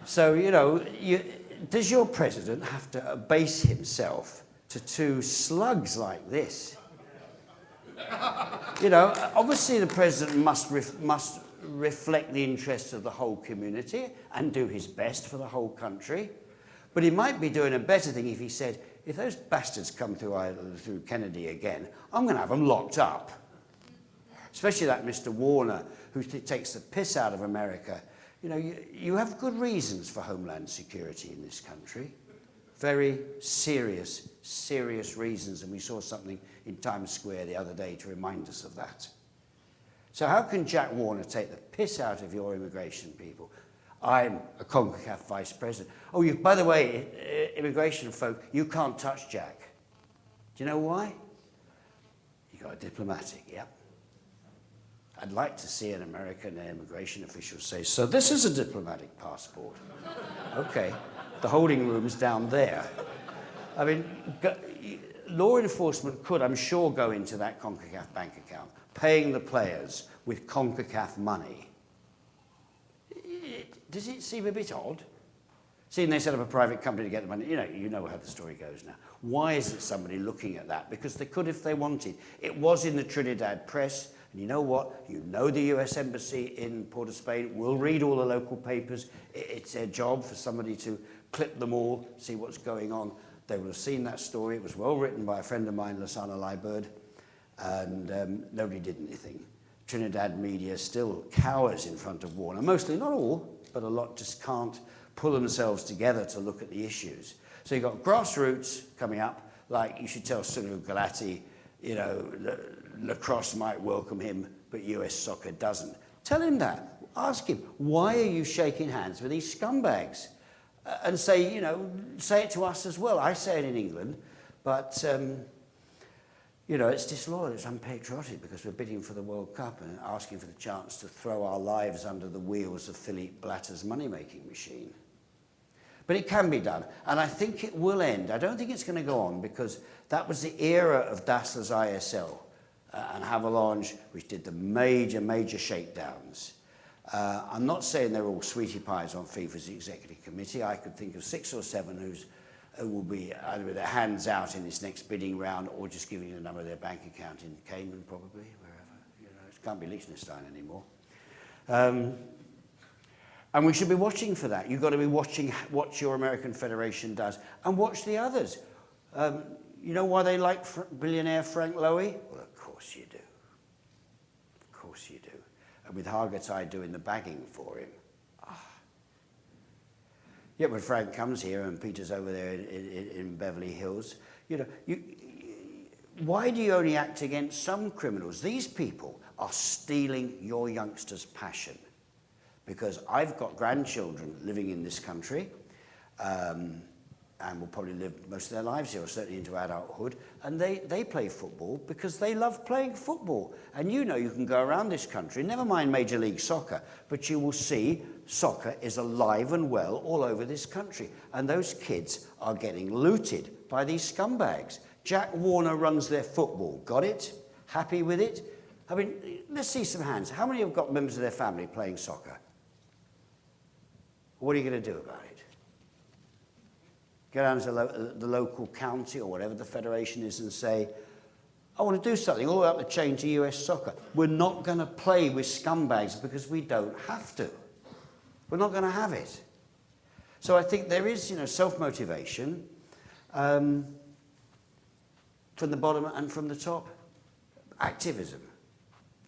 So, you know, does your president have to abase himself to two slugs like this? You know, obviously the president must reflect the interests of the whole community and do his best for the whole country. But he might be doing a better thing if he said, if those bastards come through Kennedy again, I'm going to have them locked up. Especially that Mr. Warner, who takes the piss out of America. You know, you have good reasons for Homeland Security in this country. Very serious, serious reasons, and we saw something in Times Square the other day to remind us of that. So how can Jack Warner take the piss out of your immigration people? I'm a CONCACAF vice president. Oh, by the way, immigration folk, you can't touch Jack. Do you know why? You got a diplomatic, yep. I'd like to see an American immigration official say, so this is a diplomatic passport. Okay. The holding room's down there. I mean, law enforcement could, I'm sure, go into that CONCACAF bank account, paying the players with CONCACAF money. Does it seem a bit odd? Seeing they set up a private company to get the money, you know how the story goes now. Why isn't somebody looking at that? Because they could if they wanted. It was in the Trinidad press, and you know what? You know the US Embassy in Port of Spain will read all the local papers. It's their job for somebody to clip them all, see what's going on. They would have seen that story. It was well written by a friend of mine, Lasana Liebird, and nobody did anything. Trinidad media still cowers in front of Warner. Mostly, not all, but a lot just can't pull themselves together to look at the issues. So you've got grassroots coming up, like you should tell Sunil Gulati, you know, lacrosse might welcome him, but US soccer doesn't. Tell him that. Ask him, why are you shaking hands with these scumbags? And say, you know, say it to us as well. I say it in England, but, you know, it's disloyal, it's unpatriotic because we're bidding for the World Cup and asking for the chance to throw our lives under the wheels of Philippe Blatter's money-making machine. But it can be done, and I think it will end. I don't think it's going to go on because that was the era of Dassler's ISL and Havelange, which did the major shakedowns. I'm not saying they're all sweetie pies on FIFA's executive committee. I could think of 6 or 7 who will be either with their hands out in this next bidding round or just giving you the number of their bank account in Cayman, probably, wherever. You know, it can't be Liechtenstein anymore. And we should be watching for that. You've got to be watching what your American Federation does and watch the others. You know why they like billionaire Frank Lowy? Well, of course you do. Of course you do. And with Hargitay doing the bagging for him. Yeah, when Frank comes here and Peter's over there in Beverly Hills, you know, why do you only act against some criminals? These people are stealing your youngsters' passion. Because I've got grandchildren living in this country and will probably live most of their lives here, or certainly into adulthood, and they play football because they love playing football. And you know you can go around this country, never mind Major League Soccer, but you will see soccer is alive and well all over this country. And those kids are getting looted by these scumbags. Jack Warner runs their football. Got it? Happy with it? I mean, let's see some hands. How many have got members of their family playing soccer? What are you going to do about it? Go down to the local county or whatever the federation is and say, I want to do something all the way up the chain to US soccer. We're not going to play with scumbags because we don't have to. We're not going to have it. So I think there is, you know, self-motivation from the bottom and from the top. Activism.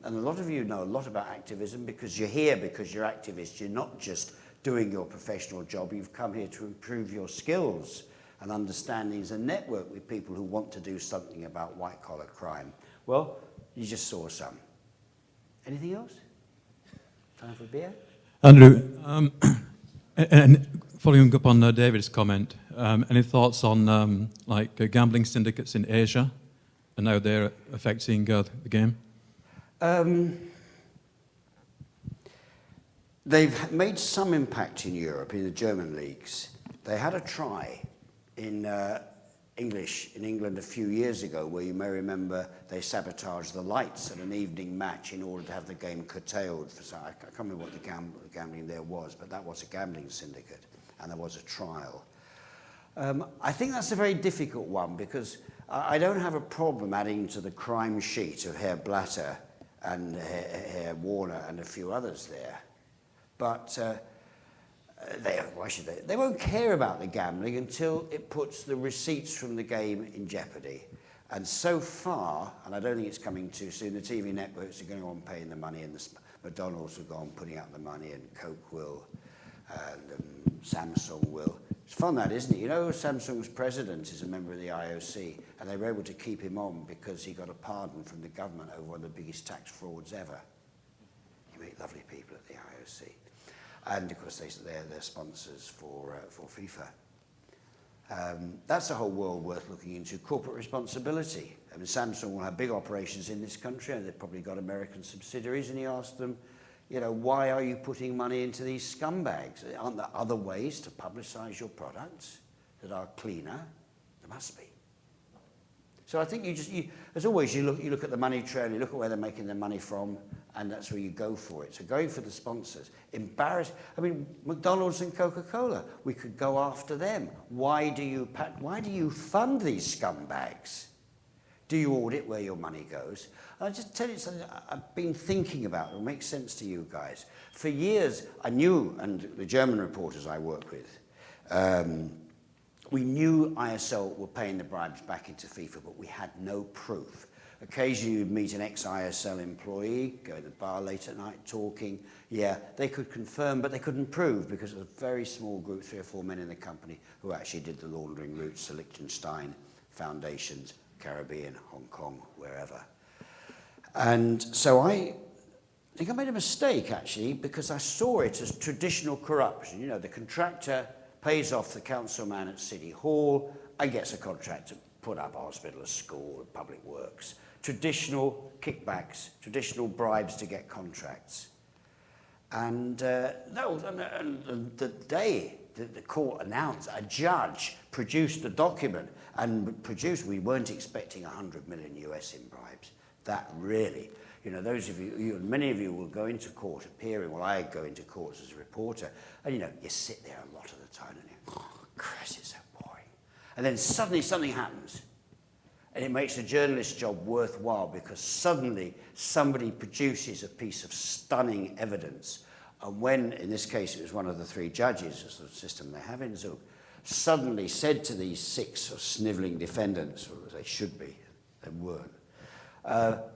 And a lot of you know a lot about activism because you're here because you're activists. You're not just doing your professional job. You've come here to improve your skills and understandings and network with people who want to do something about white-collar crime. Well, you just saw some. Anything else? Time for a beer? Andrew, and following up on David's comment, any thoughts on gambling syndicates in Asia and how they're affecting the game? They've made some impact in Europe, in the German leagues. They had a try in England a few years ago, where you may remember they sabotaged the lights at an evening match in order to have the game curtailed. I can't remember what the gambling there was, but that was a gambling syndicate, and there was a trial. I think that's a very difficult one, because I don't have a problem adding to the crime sheet of Herr Blatter and Herr Warner and a few others there. But why should they? They won't care about the gambling until it puts the receipts from the game in jeopardy. And so far, and I don't think it's coming too soon, the TV networks are going on paying the money, and the McDonald's will go on putting out the money, and Coke will, and Samsung will. It's fun, that, isn't it? You know, Samsung's president is a member of the IOC, and they were able to keep him on because he got a pardon from the government over one of the biggest tax frauds ever. You meet lovely people at the IOC. And of course, they're sponsors for FIFA. That's a whole world worth looking into. Corporate responsibility. I mean, Samsung will have big operations in this country, and they've probably got American subsidiaries. And he asked them, you know, why are you putting money into these scumbags? Aren't there other ways to publicize your products that are cleaner? There must be. So I think as always, you look at the money trail, you look at where they're making their money from, and that's where you go for it. So going for the sponsors. I mean, McDonald's and Coca-Cola, we could go after them. Why do you fund these scumbags? Do you audit where your money goes? I'll just tell you something I've been thinking about. It will make sense to you guys. For years, I knew, and the German reporters I work with, we knew ISL were paying the bribes back into FIFA, but we had no proof. Occasionally you'd meet an ex-ISL employee, go to the bar late at night talking. Yeah, they could confirm, but they couldn't prove, because it was a very small group, 3 or 4 men in the company, who actually did the laundering routes to Liechtenstein, foundations, Caribbean, Hong Kong, wherever. And so I think I made a mistake, actually, because I saw it as traditional corruption. You know, the contractor pays off the councilman at City Hall and gets a contract to put up a hospital, a school, a public works. Traditional kickbacks, traditional bribes to get contracts. And the day that the court announced, a judge produced a document and we weren't expecting 100 million US in bribes. That really, you know, those of you, many of you will go into court appearing. Well, I go into courts as a reporter, and you know, you sit there a lot of the time and you go, oh, Christ, it's so boring. And then suddenly something happens, and it makes the journalist's job worthwhile, because suddenly somebody produces a piece of stunning evidence. And when, in this case, it was one of the 3 judges, it's the system they have in Zug, suddenly said to these 6 snivelling defendants, or they should be, they weren't,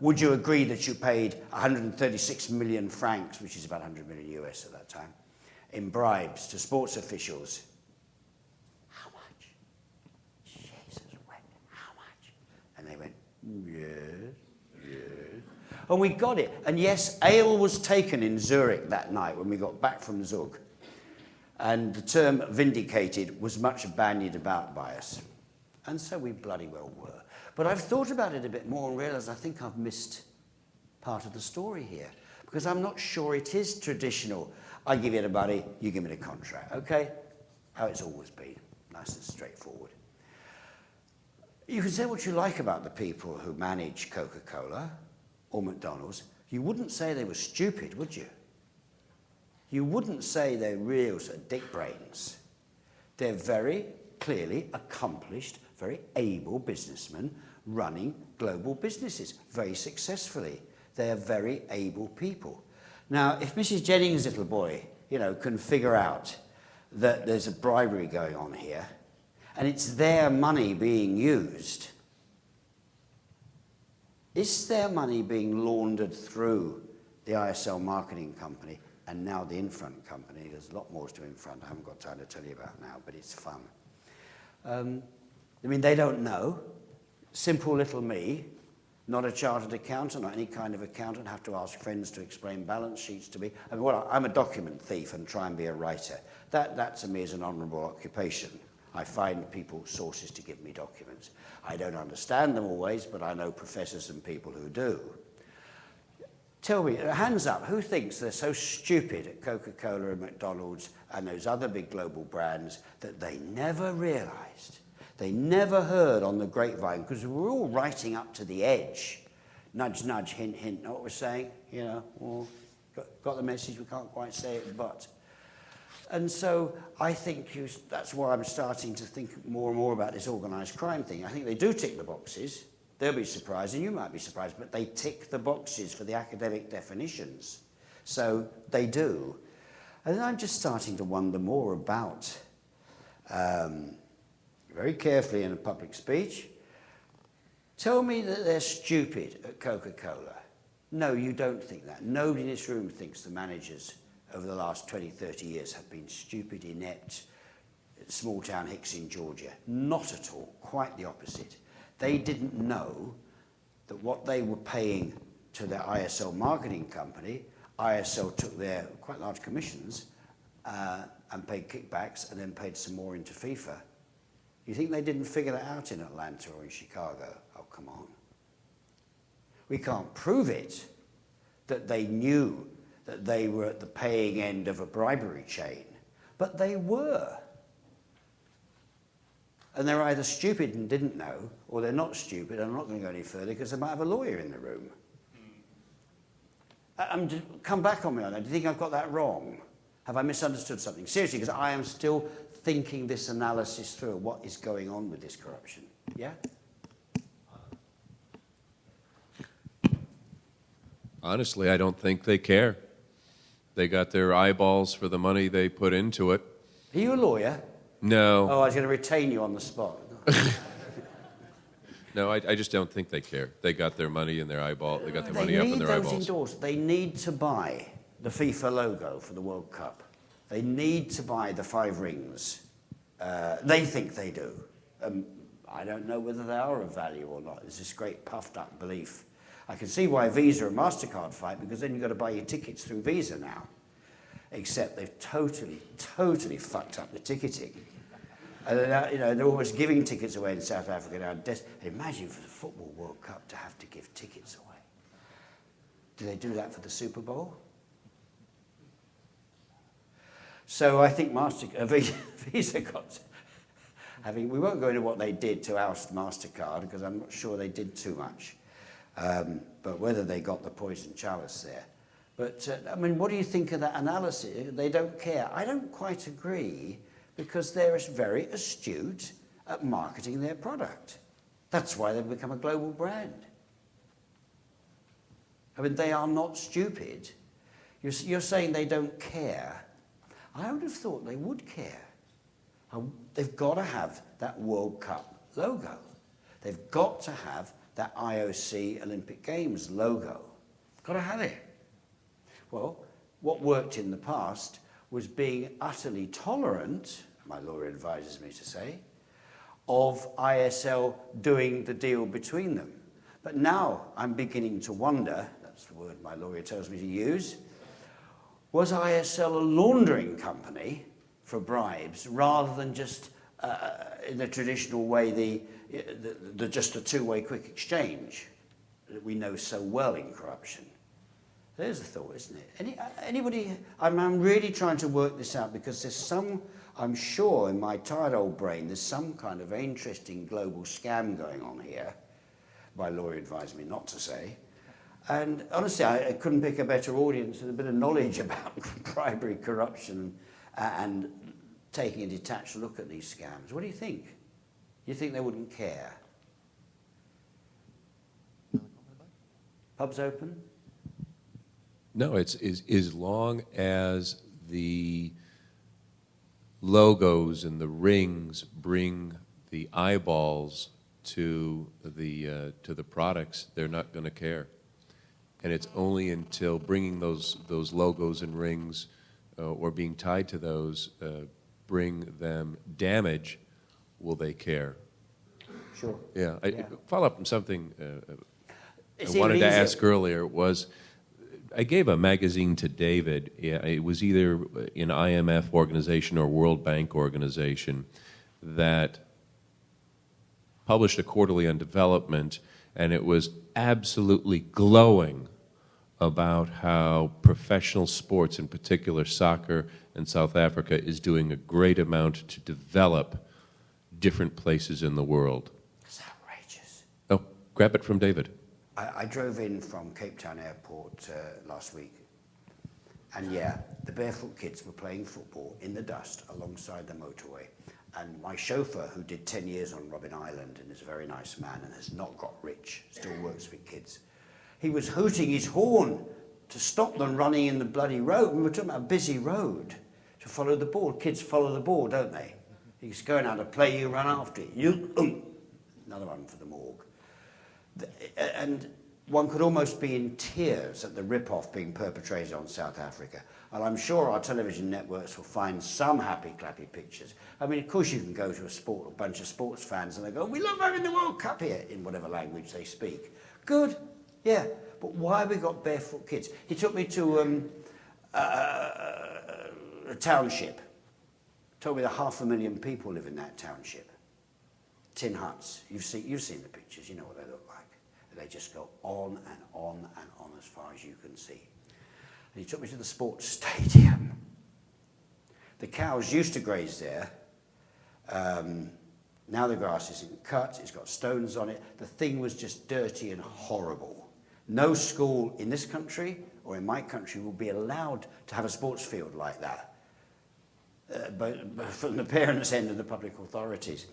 would you agree that you paid 136 million francs, which is about 100 million US at that time, in bribes to sports officials? How much? Jesus wept. How much? And they went, yes, yes. And we got it. And yes, ale was taken in Zurich that night when we got back from Zug. And the term vindicated was much bandied about by us. And so we bloody well were. But I've thought about it a bit more and realised I think I've missed part of the story here, because I'm not sure it is traditional. I give you the money, you give me the contract, okay? How it's always been, nice and straightforward. You can say what you like about the people who manage Coca-Cola or McDonald's. You wouldn't say they were stupid, would you? You wouldn't say they're real sort of dick brains. They're very clearly accomplished, very able businessmen running global businesses very successfully. They are very able people. Now, if Mrs. Jennings' little boy, you know, can figure out that there's a bribery going on here, and it's their money being used, is their money being laundered through the ISL marketing company and now the Infront company? There's a lot more to Infront I haven't got time to tell you about now, but it's fun. I mean, they don't know. Simple little me, not a chartered accountant, not any kind of accountant, have to ask friends to explain balance sheets to me. I mean, well, I'm a document thief and try and be a writer. That to me is an honourable occupation. I find people sources to give me documents. I don't understand them always, but I know professors and people who do. Tell me, hands up, who thinks they're so stupid at Coca-Cola and McDonald's and those other big global brands that they never realised, they never heard on the grapevine, because we're all writing up to the edge. Nudge, nudge, hint, hint, know what we're saying? You know, well, got the message, we can't quite say it, but. And so I think that's why I'm starting to think more and more about this organised crime thing. I think they do tick the boxes. They'll be surprised, and you might be surprised, but they tick the boxes for the academic definitions. So they do. And then I'm just starting to wonder more about, very carefully in a public speech, tell me that they're stupid at Coca-Cola. No, you don't think that. Nobody in this room thinks the managers over the last 20, 30 years have been stupid, inept, small town hicks in Georgia. Not at all, quite the opposite. They didn't know that what they were paying to their ISL marketing company, ISL took their quite large commissions and paid kickbacks and then paid some more into FIFA. You think they didn't figure that out in Atlanta or in Chicago? Oh, come on. We can't prove it that they knew that they were at the paying end of a bribery chain, but they were. And they're either stupid and didn't know, or they're not stupid. I'm not going to go any further because they might have a lawyer in the room. Come back on me on that. Do you think I've got that wrong? Have I misunderstood something? Seriously, because I am still thinking this analysis through. What is going on with this corruption? Yeah? Honestly, I don't think they care. They got their eyeballs for the money they put into it. Are you a lawyer? No. Oh, I was going to retain you on the spot. No, I just don't think they care. They got their money in their eyeball. They got their money up in their eyeballs. Endorsed. They need to buy the FIFA logo for the World Cup. They need to buy the 5 rings. They think they do. I don't know whether they are of value or not. There's this great puffed up belief. I can see why Visa and MasterCard fight, because then you've got to buy your tickets through Visa now. Except they've totally, totally fucked up the ticketing. And they're almost giving tickets away in South Africa now. Imagine for the Football World Cup to have to give tickets away. Do they do that for the Super Bowl? So I think Visa got... we won't go into what they did to oust MasterCard, because I'm not sure they did too much. But whether they got the poison chalice there. But, I mean, what do you think of that analysis? They don't care. I don't quite agree, because they're very astute at marketing their product. That's why they've become a global brand. I mean, they are not stupid. You're saying they don't care. I would have thought they would care. They've got to have that World Cup logo. They've got to have that IOC Olympic Games logo. Got to have it. Well, what worked in the past was being utterly tolerant, my lawyer advises me to say, of ISL doing the deal between them. But now I'm beginning to wonder, that's the word my lawyer tells me to use, was ISL a laundering company for bribes rather than just in the traditional way, just a two-way quick exchange that we know so well in corruption? There's a thought, isn't it? Anybody? I'm really trying to work this out, because there's some, I'm sure in my tired old brain, there's some kind of interesting global scam going on here. My lawyer advised me not to say. And honestly, I couldn't pick a better audience with a bit of knowledge about bribery, corruption, and taking a detached look at these scams. What do you think? You think they wouldn't care? Pubs open? No, it's as long as the logos and the rings bring the eyeballs to the products, they're not going to care. And it's only until bringing those logos and rings or being tied to those bring them damage, will they care? Sure. Yeah. I follow up on something It's I wanted even to easier. ask earlier was, I gave a magazine to David. Yeah, it was either an IMF organization or World Bank organization that published a quarterly on development, and it was absolutely glowing about how professional sports, in particular soccer in South Africa, is doing a great amount to develop different places in the world. It's outrageous. Oh, grab it from David. I drove in from Cape Town Airport last week, and yeah, the barefoot kids were playing football in the dust alongside the motorway. And my chauffeur, who did 10 years on Robben Island and is a very nice man and has not got rich, still works with kids, he was hooting his horn to stop them running in the bloody road. We were talking about a busy road to follow the ball. Kids follow the ball, don't they? He's going out to play, you run after it. Another one for the morgue. And one could almost be in tears at the rip-off being perpetrated on South Africa. And I'm sure our television networks will find some happy, clappy pictures. I mean, of course you can go to a bunch of sports fans and they go, we love having the World Cup here, in whatever language they speak. Good, yeah. But why have we got barefoot kids? He took me to a township. Told me that 500,000 people live in that township. Tin huts. You've seen the pictures, you know what they look like. They just go on and on and on as far as you can see. And he took me to the sports stadium. The cows used to graze there. Now the grass isn't cut, it's got stones on it. The thing was just dirty and horrible. No school in this country or in my country will be allowed to have a sports field like that. But from the parents' end of the public authorities.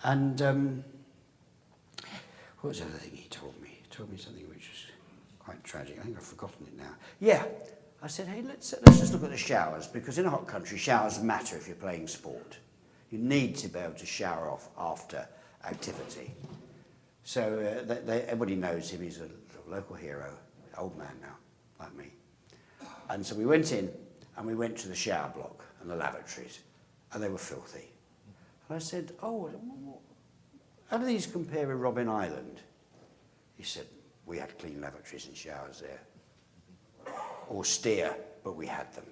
And what was the other thing he told me? He told me something which was quite tragic. I think I've forgotten it now. Yeah, I said, hey, let's just look at the showers, because in a hot country, showers matter if you're playing sport. You need to be able to shower off after activity. So everybody knows him. He's a local hero, old man now, like me. And so we went in, and we went to the shower block and the lavatories, and they were filthy. And I said, oh, how do these compare with Robben Island? He said, we had clean lavatories and showers there. Austere, but we had them.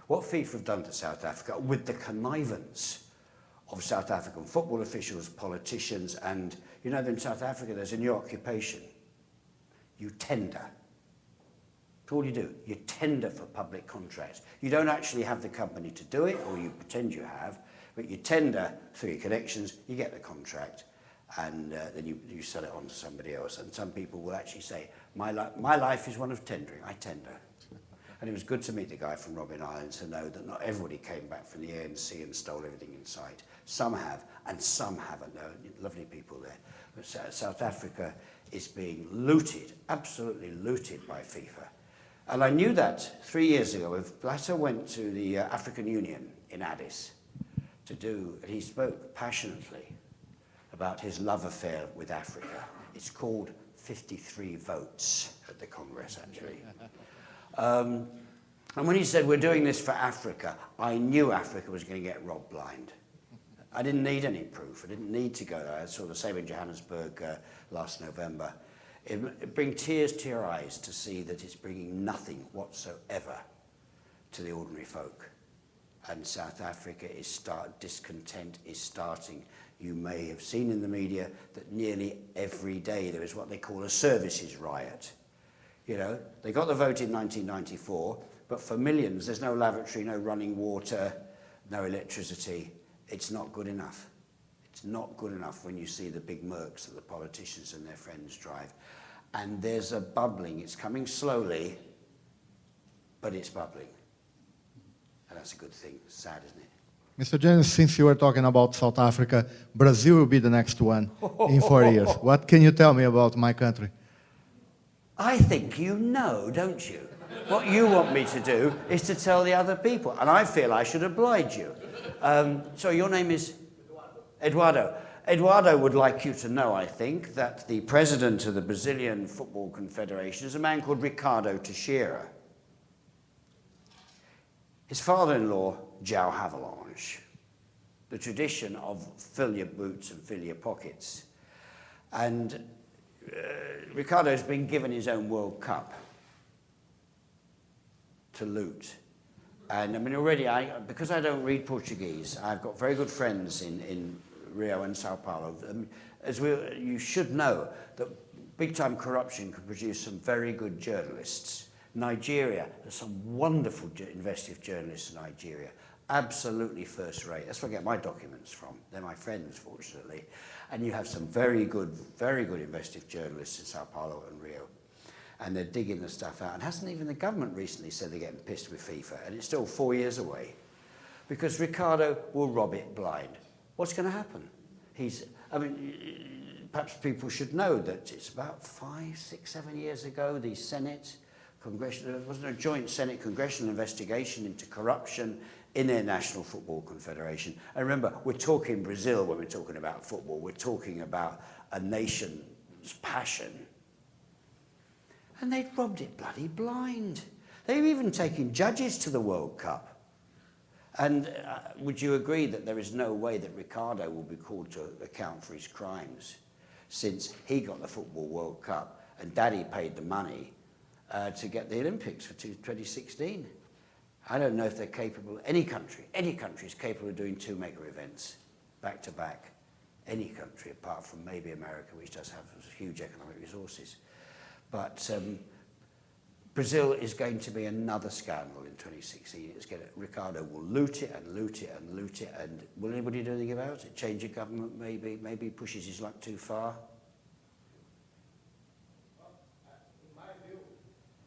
What FIFA have done to South Africa, with the connivance of South African football officials, politicians, and you know, in South Africa there's a new occupation. You tender. That's all you do. You tender for public contracts. You don't actually have the company to do it, or you pretend you have, but you tender through your connections, you get the contract, and then you sell it on to somebody else. And some people will actually say, my life is one of tendering. I tender. And it was good to meet the guy from Robben Island to know that not everybody came back from the ANC and stole everything in sight. Some have, and some haven't. There are lovely people there. But South Africa is being looted, absolutely looted by FIFA. And I knew that 3 years ago. If Blatter went to the African Union in Addis to do, and he spoke passionately about his love affair with Africa. It's called 53 votes at the Congress, actually. And when he said, we're doing this for Africa, I knew Africa was going to get robbed blind. I didn't need any proof. I didn't need to go there. I saw the same in Johannesburg last November. It brings tears to your eyes to see that it's bringing nothing whatsoever to the ordinary folk. And South Africa discontent is starting. You may have seen in the media that nearly every day there is what they call a services riot. You know, they got the vote in 1994, but for millions, there's no lavatory, no running water, no electricity. It's not good enough. It's not good enough when you see the big Mercs that the politicians and their friends drive. And there's a bubbling. It's coming slowly, but it's bubbling. And that's a good thing. It's sad, isn't it? Mr. Jennings, since you were talking about South Africa, Brazil will be the next one in 4 years. What can you tell me about my country? I think you know, don't you? What you want me to do is to tell the other people, and I feel I should oblige you. So your name is? Eduardo. Eduardo would like you to know, I think, that the president of the Brazilian Football Confederation is a man called Ricardo Teixeira. His father-in-law, João Havelange, the tradition of fill your boots and fill your pockets. And Ricardo's been given his own World Cup to loot. And I mean, already, because I don't read Portuguese, I've got very good friends in Rio and Sao Paulo. You should know that big-time corruption can produce some very good journalists. Nigeria, there's some wonderful investigative journalists in Nigeria. Absolutely first rate. That's where I get my documents from. They're my friends, fortunately. And you have some very good investigative journalists in Sao Paulo and Rio. And they're digging the stuff out. And hasn't even the government recently said they're getting pissed with FIFA? And it's still 4 years away. Because Ricardo will rob it blind. What's going to happen? Perhaps people should know that it's about 5, 6, 7 years ago, the Senate, there wasn't a joint Senate congressional investigation into corruption in their National Football Confederation. And remember, we're talking Brazil when we're talking about football. We're talking about a nation's passion. And they'd robbed it bloody blind. They were even taking judges to the World Cup. And would you agree that there is no way that Ricardo will be called to account for his crimes, since he got the Football World Cup and Daddy paid the money to get the Olympics for 2016? I don't know if they're capable, any country is capable of doing 2 mega events back to back. Any country, apart from maybe America, which does have huge economic resources. But Brazil is going to be another scandal in 2016. Ricardo will loot it and loot it and loot it, and will anybody do anything about it? Change of government, maybe he pushes his luck too far. Well, in my view,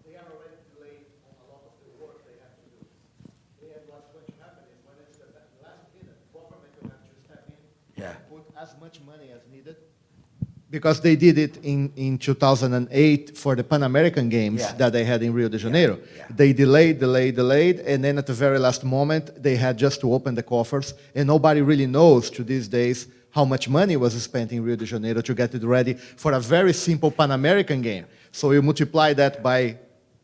they are already delayed on a lot of the work they have to do. What's going to happen is when it's the last minute, government will have to step in and put as much money as needed. Because they did it in 2008 for the Pan American Games that they had in Rio de Janeiro. They delayed, and then at the very last moment, they had just to open the coffers, and nobody really knows to these days how much money was spent in Rio de Janeiro to get it ready for a very simple Pan American game. So you multiply that by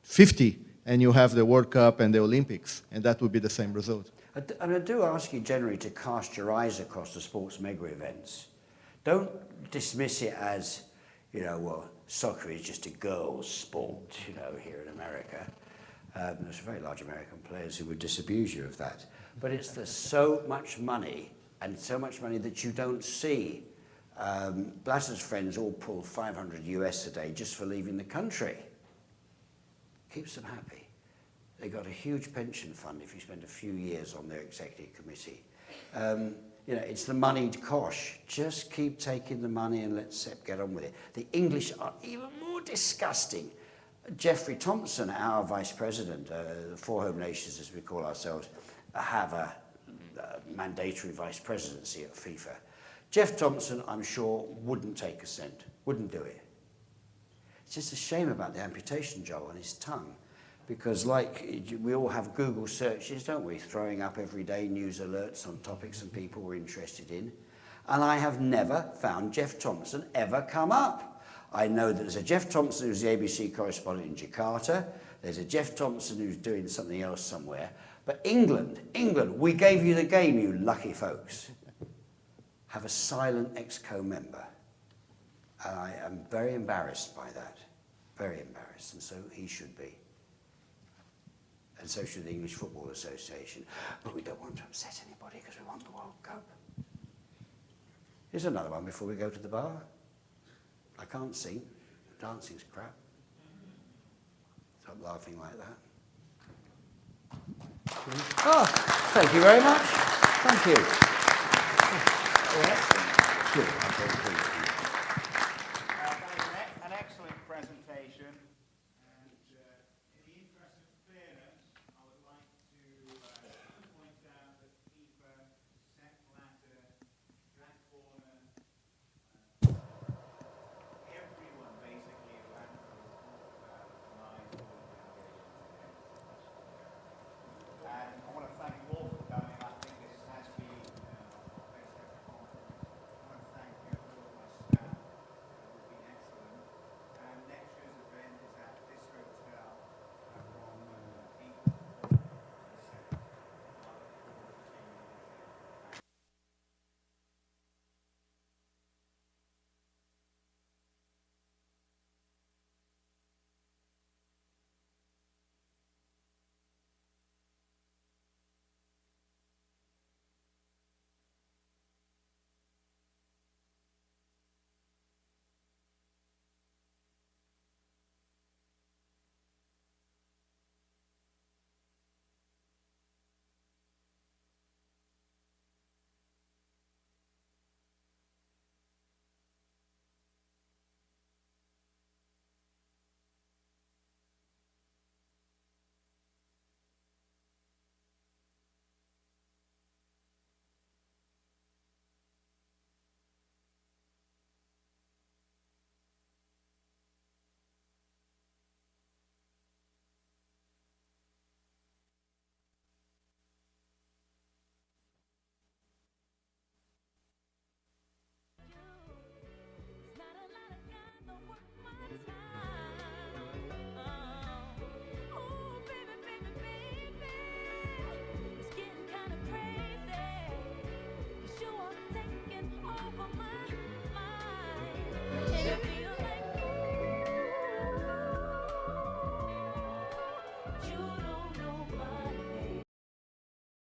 50, and you have the World Cup and the Olympics, and that would be the same result. I do ask you generally to cast your eyes across the sports mega events. Don't dismiss it as, well, soccer is just a girls' sport, here in America. There's very large American players who would disabuse you of that. But there's so much money, and so much money that you don't see. Blatter's friends all pull $500 US a day just for leaving the country. Keeps them happy. They got a huge pension fund if you spend a few years on their executive committee. It's the moneyed cosh. Just keep taking the money and let Sepp get on with it. The English are even more disgusting. Jeffrey Thompson, our vice president, the 4 home nations as we call ourselves, have a mandatory vice presidency at FIFA. Jeff Thompson, I'm sure, wouldn't take a cent, wouldn't do it. It's just a shame about the amputation job on his tongue. Because we all have Google searches, don't we? Throwing up every day news alerts on topics and people we're interested in. And I have never found Jeff Thompson ever come up. I know that there's a Jeff Thompson who's the ABC correspondent in Jakarta. There's a Jeff Thompson who's doing something else somewhere. But England, we gave you the game, you lucky folks. Have a silent ExCo member. And I am very embarrassed by that. Very embarrassed, and so he should be. And so should the English Football Association. But we don't want to upset anybody because we want the World Cup. Here's another one before we go to the bar. I can't sing. Dancing's crap. Stop laughing like that. Oh, thank you very much. Thank you. Good. An excellent presentation.